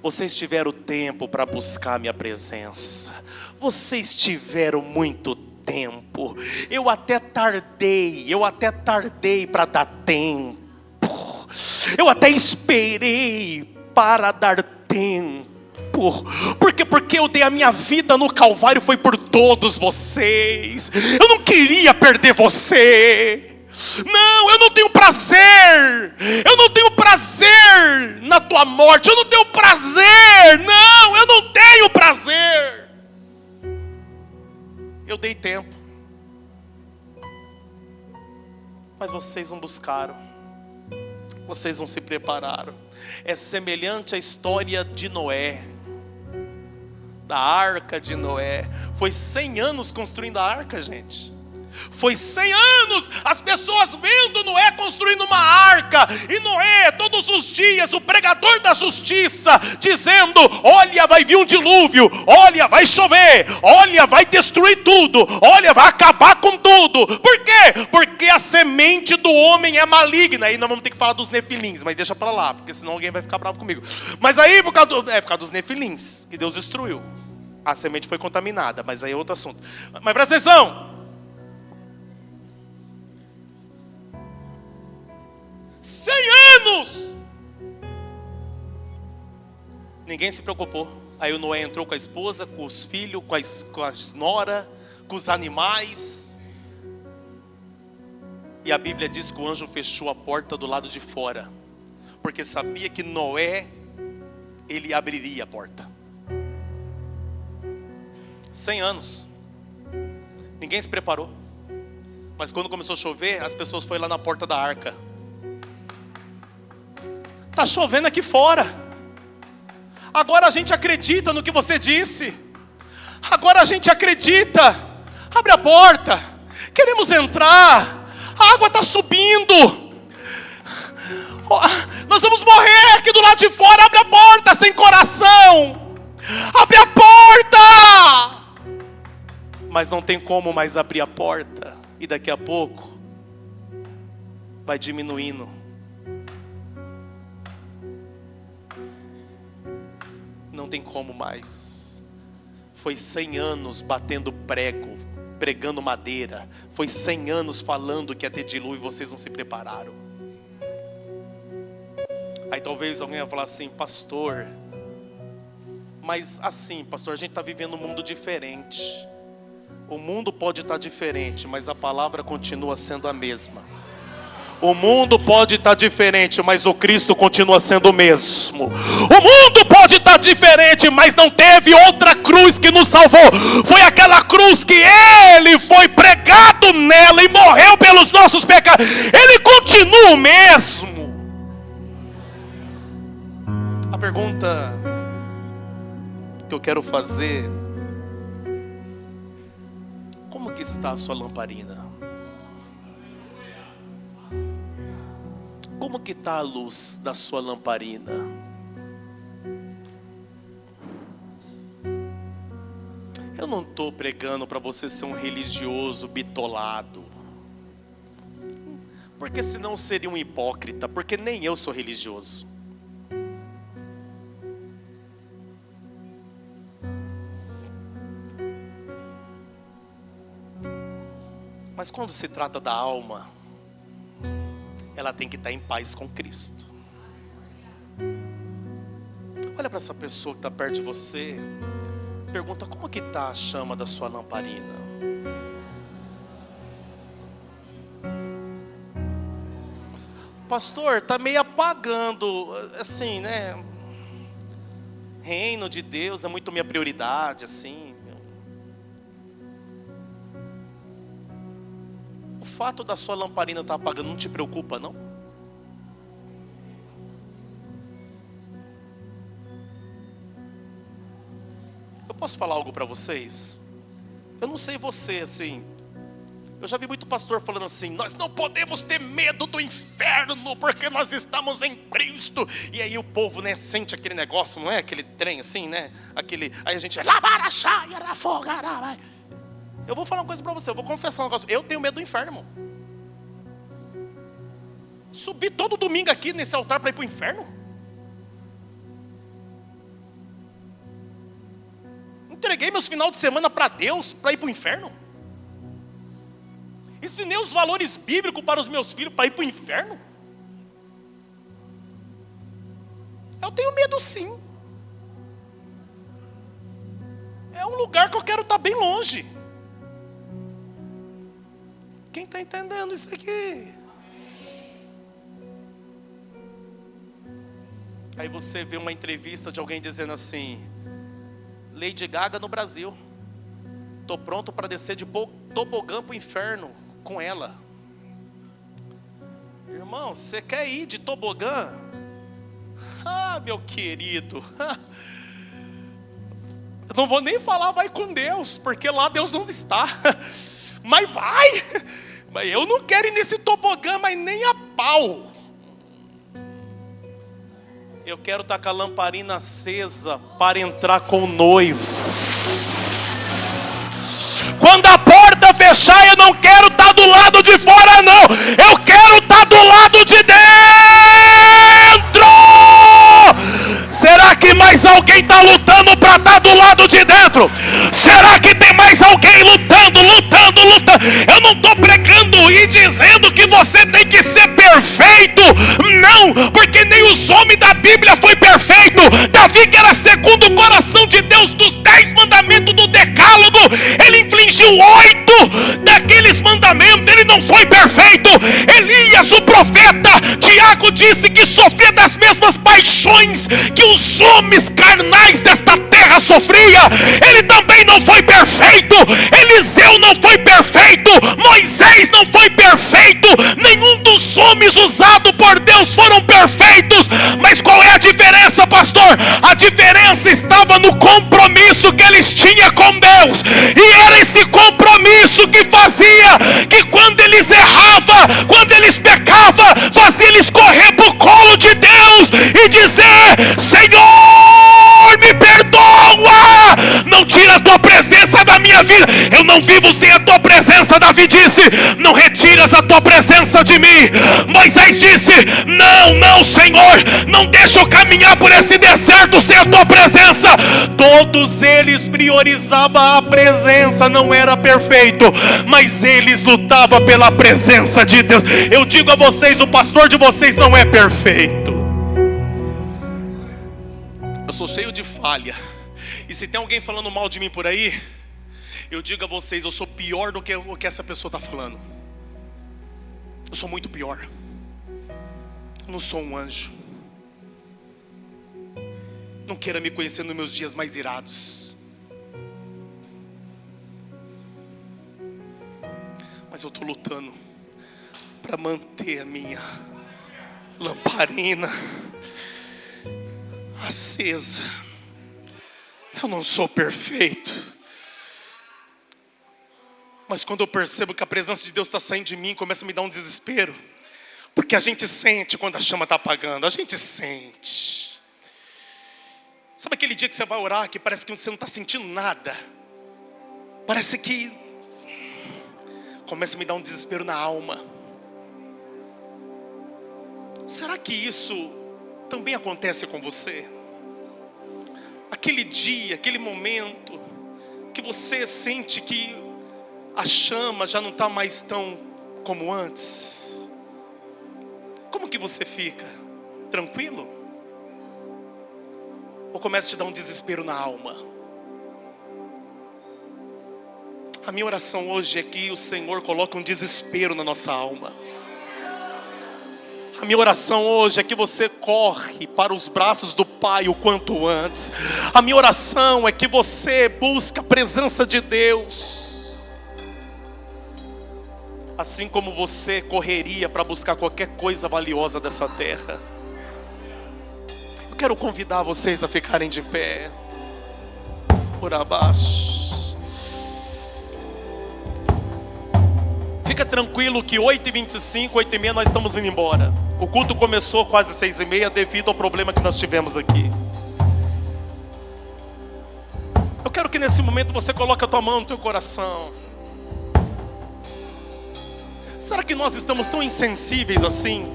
Vocês tiveram tempo para buscar a minha presença. Vocês tiveram muito tempo. Eu até tardei para dar tempo. Eu até esperei para dar tempo. Porque eu dei a minha vida no Calvário, foi por todos vocês. Eu não queria perder você. Não, eu não tenho prazer. Eu não tenho prazer na tua morte. Eu não tenho prazer. Não, eu não tenho prazer. Eu dei tempo, mas vocês não buscaram. Vocês não se prepararam. É semelhante à história de Noé, da arca de Noé. Foi 100 anos construindo a arca, gente. Foi 100 anos, as pessoas vendo Noé construindo uma arca. E Noé, todos os dias, o pregador da justiça, dizendo: olha, vai vir um dilúvio. Olha, vai chover. Olha, vai destruir tudo. Olha, vai acabar com tudo. Por quê? Porque a semente do homem é maligna. Aí nós vamos ter que falar dos nefilins, mas deixa para lá, porque senão alguém vai ficar bravo comigo. Mas aí por causa dos nefilins que Deus destruiu. A semente foi contaminada, mas aí é outro assunto. Mas presta atenção. 100 anos! Ninguém se preocupou. Aí o Noé entrou com a esposa, com os filhos, com as nora, com os animais. E a Bíblia diz que o anjo fechou a porta do lado de fora, porque sabia que Noé, ele abriria a porta. 100 anos. Ninguém se preparou. Mas quando começou a chover, as pessoas foram lá na porta da arca. Está chovendo aqui fora. Agora a gente acredita no que você disse. Agora a gente acredita. Abre a porta. Queremos entrar. A água está subindo. Nós vamos morrer aqui do lado de fora. Abre a porta, sem coração. Abre a porta. Mas não tem como mais abrir a porta. E daqui a pouco vai diminuindo. Não tem como mais. Foi 100 anos batendo prego, pregando madeira. Foi 100 anos falando que ia ter dilúvio e vocês não se prepararam. Aí talvez alguém vai falar assim: pastor, mas assim, pastor, a gente está vivendo um mundo diferente. O mundo pode estar diferente, mas a palavra continua sendo a mesma. O mundo pode estar diferente, mas o Cristo continua sendo o mesmo. O mundo pode estar diferente, mas não teve outra cruz que nos salvou. Foi aquela cruz que Ele foi pregado nela e morreu pelos nossos pecados. Ele continua o mesmo. A pergunta que eu quero fazer: como que está a sua lamparina? Como que está a luz da sua lamparina? Eu não estou pregando para você ser um religioso bitolado, porque senão seria um hipócrita, porque nem eu sou religioso. Mas quando se trata da alma, ela tem que estar em paz com Cristo. Olha para essa pessoa que está perto de você. Pergunta: como que está a chama da sua lamparina? Pastor, está meio apagando. Assim, né? Reino de Deus não é muito minha prioridade, assim. O fato da sua lamparina estar apagando não te preocupa, não? Eu posso falar algo para vocês? Eu não sei você, assim, Eu já vi muito pastor falando assim: nós não podemos ter medo do inferno, porque nós estamos em Cristo. E aí o povo, né, sente aquele negócio, não é? Aquele trem assim, né? Aí a gente vai. Eu vou falar uma coisa para você, eu vou confessar um negócio. Eu tenho medo do inferno, irmão. Subir todo domingo aqui nesse altar para ir para o inferno? Entreguei meus finais de semana para Deus para ir para o inferno? Ensinei os valores bíblicos para os meus filhos para ir para o inferno? Eu tenho medo, sim. É um lugar que eu quero estar bem longe. Quem está entendendo isso aqui? Aí você vê uma entrevista de alguém dizendo assim: Lady Gaga no Brasil, estou pronto para descer de tobogã para o inferno com ela. Irmão, você quer ir de tobogã? Ah, meu querido, eu não vou nem falar vai com Deus, porque lá Deus não está. Mas vai. Mas eu não quero ir nesse tobogã, mas nem a pau. Eu quero estar com a lamparina acesa para entrar com o noivo. Quando a porta fechar, eu não quero estar do lado de fora, não. Eu quero estar do lado de dentro. Será que mais alguém está lutando para estar do lado de dentro? Será que tem mais alguém lutando? Eu não estou pregando e dizendo que você tem que ser perfeito. Não, porque nem os homens da Bíblia foi perfeito. Davi, que era segundo o coração de Deus, dos 10 mandamentos do decálogo, ele infligiu 8 daqueles mandamentos. Ele não foi perfeito. Elias, o profeta, Tiago disse que sofria das mesmas paixões que os homens carnais desta terra sofria. Ele também não foi perfeito. Eliseu não foi perfeito. Moisés não foi perfeito. Nenhum dos homens usados por Deus foram perfeitos. Mas qual é a diferença, pastor? A diferença estava no compromisso que eles tinham com Deus. E era esse compromisso que fazia que quando eles erravam, quando eles pecavam, fazia eles correr para o colo de Deus e dizer: Senhor, me perdoa, não tira a tua presença da minha vida. Eu não vivo sem a tua presença. Davi disse: não retiras a tua presença de mim. Moisés disse: não, Senhor, não deixa eu caminhar por esse deserto sem a tua presença. Todos eles priorizavam a presença. Não era perfeito, mas eles lutavam pela presença de Deus. Eu digo a vocês, o pastor de vocês não é perfeito. Eu sou cheio de falha. E se tem alguém falando mal de mim por aí, eu digo a vocês, eu sou pior do que o que essa pessoa está falando. Eu sou muito pior. Eu não sou um anjo. Não queira me conhecer nos meus dias mais irados. Mas eu estou lutando para manter a minha lamparina acesa. Eu não sou perfeito, mas quando eu percebo que a presença de Deus está saindo de mim, começa a me dar um desespero. Porque a gente sente quando a chama está apagando. A gente sente. Sabe aquele dia que você vai orar, que parece que você não está sentindo nada? Parece que começa a me dar um desespero na alma. Será que isso também acontece com você? Aquele dia, aquele momento que você sente que a chama já não está mais tão como antes. Como que você fica? Tranquilo? Ou começa a te dar um desespero na alma? A minha oração hoje é que o Senhor coloque um desespero na nossa alma. A minha oração hoje é que você corre para os braços do Pai o quanto antes. A minha oração é que você busque a presença de Deus, assim como você correria para buscar qualquer coisa valiosa dessa terra. Eu quero convidar vocês a ficarem de pé. Por abaixo. Fica tranquilo que 8h25, 8h30 nós estamos indo embora. O culto começou quase 6h30 devido ao problema que nós tivemos aqui. Eu quero que nesse momento você coloque a tua mão no teu coração. Será que nós estamos tão insensíveis assim?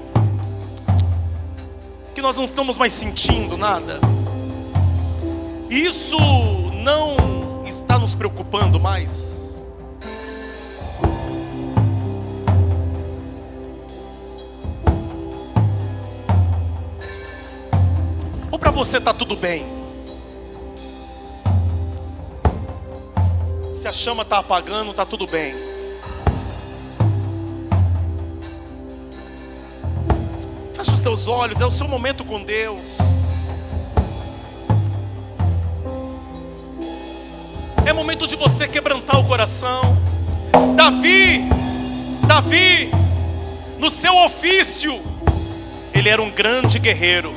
Que nós não estamos mais sentindo nada? Isso não está nos preocupando mais? Ou para você está tudo bem? Se a chama está apagando, está tudo bem. Fecha os teus olhos, é o seu momento com Deus. É momento de você quebrantar o coração. Davi, no seu ofício, ele era um grande guerreiro.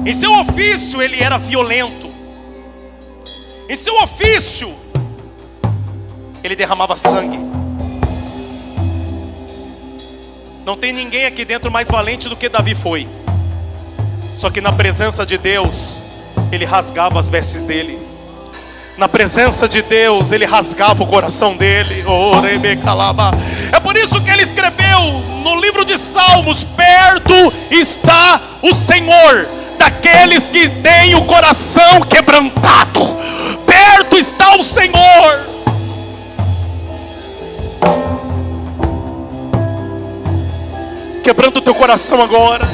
Em seu ofício, ele era violento. Em seu ofício, ele derramava sangue. Não tem ninguém aqui dentro mais valente do que Davi foi. Só que na presença de Deus, ele rasgava as vestes dele. Na presença de Deus, ele rasgava o coração dele. É por isso que ele escreveu no livro de Salmos: perto está o Senhor daqueles que têm o coração quebrantado. Perto está o Senhor. Quebrando o teu coração agora.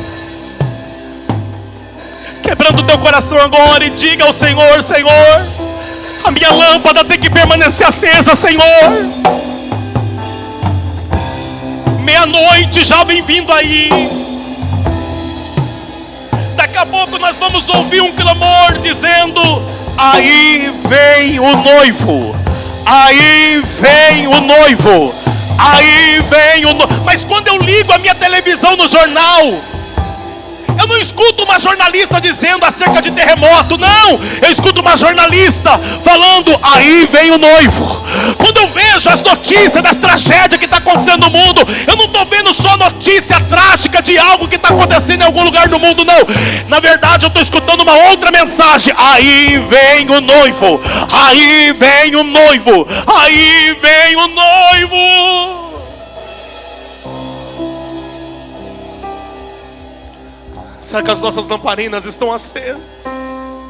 Quebrando o teu coração agora. E diga ao Senhor: Senhor, a minha lâmpada tem que permanecer acesa, Senhor. Meia-noite já vem vindo aí. Daqui a pouco nós vamos ouvir um clamor dizendo: aí vem o noivo. Aí vem o noivo. Aí vem o noivo. Mas quando eu ligo a minha televisão no jornal, eu não escuto uma jornalista dizendo acerca de terremoto, não. Eu escuto uma jornalista falando: aí vem o noivo. Quando eu vejo as notícias das tragédias que está acontecendo no mundo, eu não estou vendo só notícia trágica de algo que está acontecendo em algum lugar do mundo, não. Na verdade eu estou escutando uma outra mensagem: aí vem o noivo. Aí vem o noivo. Aí vem o noivo. Será que as nossas lamparinas estão acesas?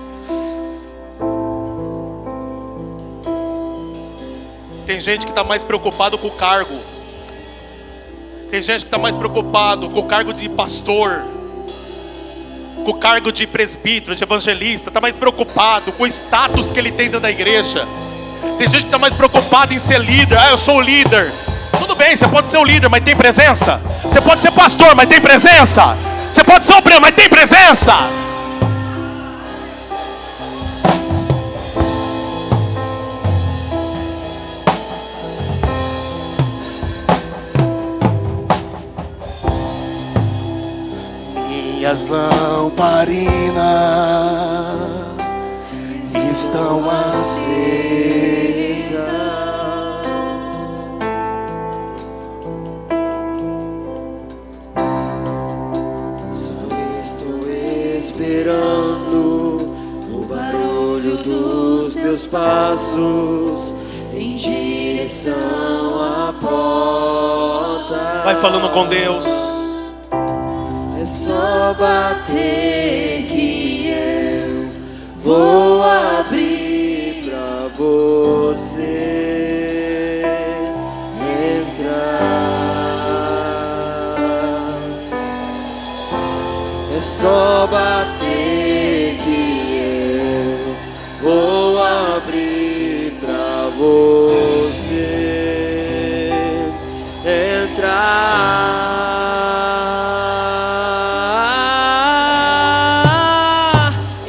Tem gente que está mais preocupado com o cargo. Tem gente que está mais preocupado com o cargo de pastor, com o cargo de presbítero, de evangelista. Está mais preocupado com o status que ele tem dentro da igreja. Tem gente que está mais preocupado em ser líder. Ah, eu sou o líder. Tudo bem, você pode ser o líder, mas tem presença. Você pode ser pastor, mas tem presença. Você pode ser obreiro, mas tem presença. Minhas lamparinas estão acesas. Esperando o barulho dos teus passos em direção à porta. Vai falando com Deus. É só bater que eu vou abrir pra você entrar. É só bater que eu vou abrir pra você entrar.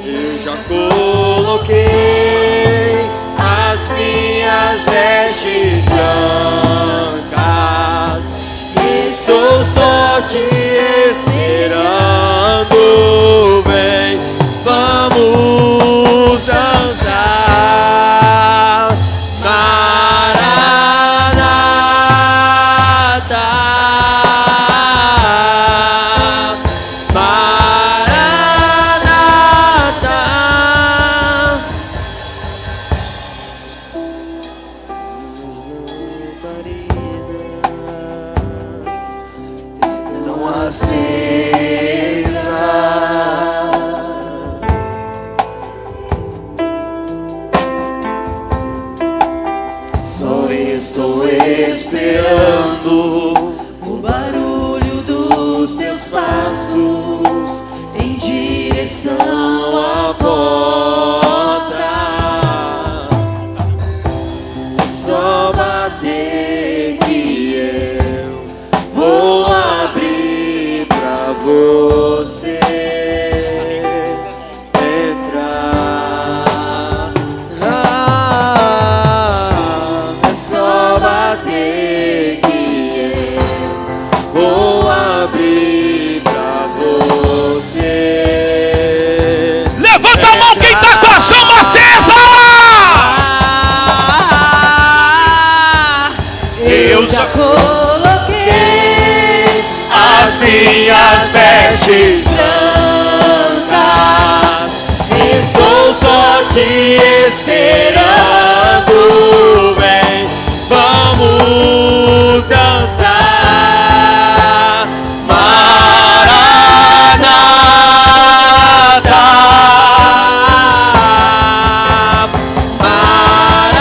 Eu já coloquei as minhas vestes brancas. Estou só te esperando, vem, vamos dançar. 'Maranata, Só estou esperando o barulho dos teus passos em direção à porta. É só bater que eu vou abrir pra você entrar. É só bater que eu vou abrir pra você. Levanta a mão quem tá com a chama acesa. Eu já coloquei As minhas vestes brancas. estou só te esperando. Vem, vamos dançar. Maranata, Maranata.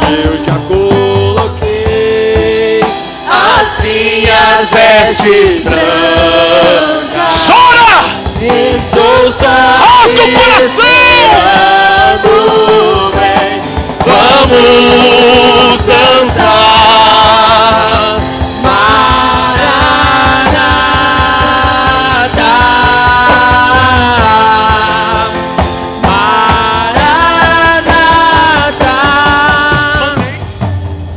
Eu já coloquei as minhas vestes brancas. Chora! Estou só Rasga o te coração! esperando. Vem, vamos dançar. Maranata, Maranata.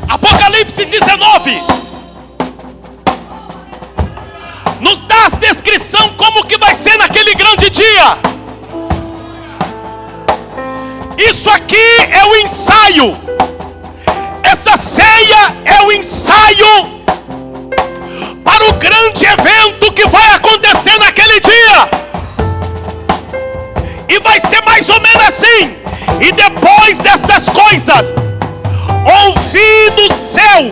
Apocalipse 19 nos dá a descrição como que vai ser naquele grande dia. Isso aqui é o ensaio. Essa ceia é o ensaio para o grande evento que vai acontecer naquele dia. E vai ser mais ou menos assim. E depois destas coisas, ouvi do céu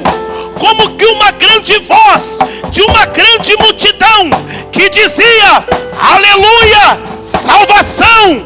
como que uma grande voz de uma grande multidão que dizia: aleluia, salvação,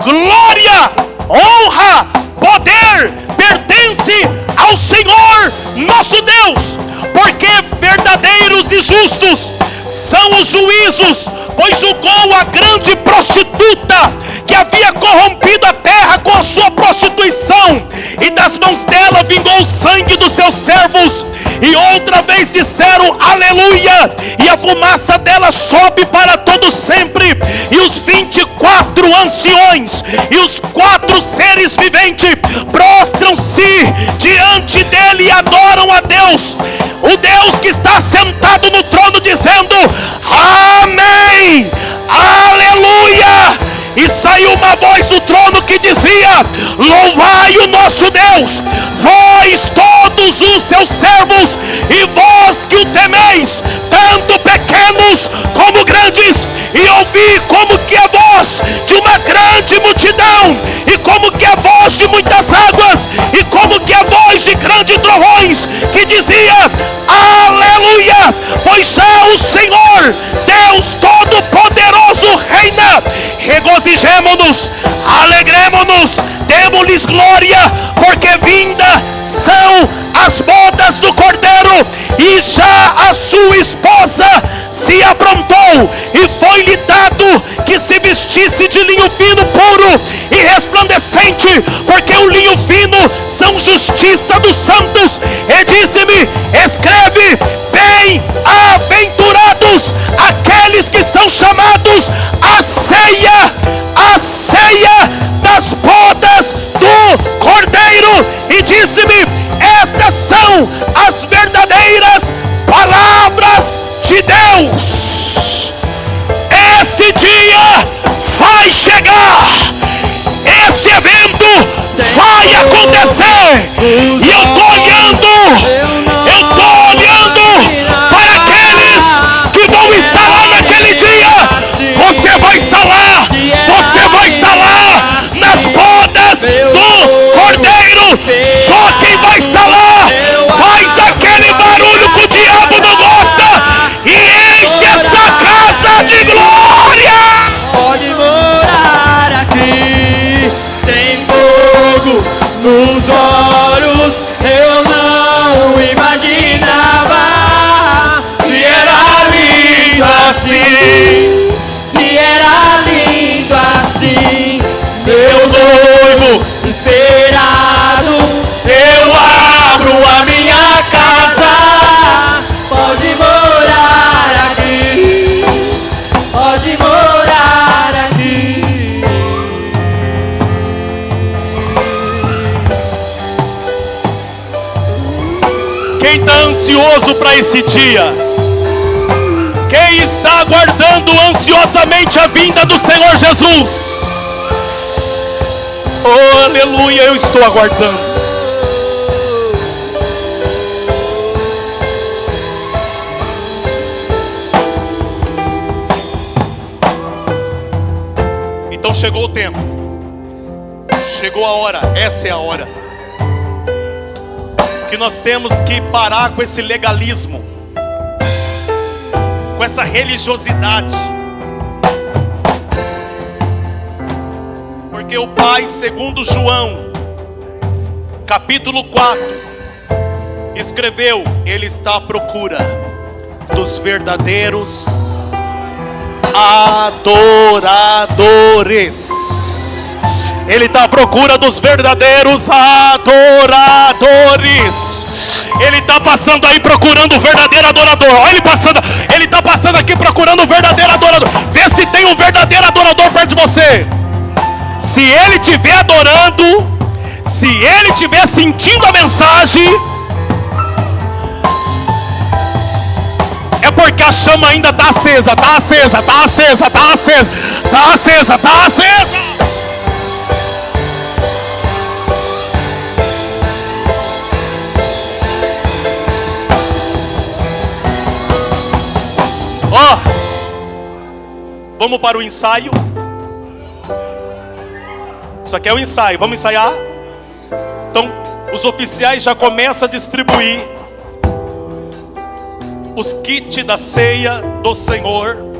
glória, honra, poder pertence ao Senhor nosso Deus, porque verdadeiros e justos são os juízos, pois julgou a grande prostituta que havia corrompido a terra com a sua prostituição, e das mãos dela vingou o sangue dos seus servos. E outra vez disseram aleluia, e a fumaça dela sobe para todo sempre. E os 24 anciões e os 4 seres viventes prostram-se diante dele e adoram a Deus, o Deus que está sentado no trono, dizendo amém, aleluia. E saiu uma voz do trono que dizia: louvai o nosso Deus, vós todos os seus servos, e vós que o temeis, tanto pequenos como grandes. E ouvi como que a voz de uma grande multidão, e como que a voz de muitas águas, e como que a voz de grandes trovões, que dizia aleluia, pois já o Senhor Deus Todo-Poderoso reina. Regozijemo-nos, alegremo-nos, demos-lhes glória, porque vinda são as bodas do Cordeiro, e já a sua esposa se aprontou, e foi-lhe dado que se vestisse de linho fino, puro e resplandecente, porque o linho fino são justiça dos santos. E disse-me: escreve, bem-aventurados aqueles que são chamados à ceia das bodas do Cordeiro. E disse-me: estas são as verdadeiras palavras de Deus. Esse dia vai chegar, esse evento vai acontecer. E eu estou olhando para aqueles que vão estar lá naquele dia. Você vai estar lá, você vai estar lá nas bodas do Cordeiro. Só quem vai estar lá faz aquele barulho que o diabo não gosta e enche essa casa de glória. Pode morar aqui, tem fogo ansioso para esse dia? Quem está aguardando ansiosamente a vinda do Senhor Jesus? Oh, aleluia, eu estou aguardando. Então chegou o tempo, chegou a hora, essa é a hora que nós temos que parar com esse legalismo, com essa religiosidade, porque o Pai, segundo João, capítulo 4, escreveu: Ele está à procura dos verdadeiros adoradores. Ele está à procura dos verdadeiros adoradores. Ele está passando aí procurando o verdadeiro adorador. Olha ele passando, ele está passando aqui procurando o verdadeiro adorador. Vê se tem um verdadeiro adorador perto de você. Se ele estiver adorando, se ele estiver sentindo a mensagem, é porque a chama ainda está acesa, está acesa, está acesa, está acesa, está acesa, está acesa. Ó, vamos para o ensaio. Isso aqui é o ensaio, vamos ensaiar? Então, os oficiais já começam a distribuir os kits da ceia do Senhor.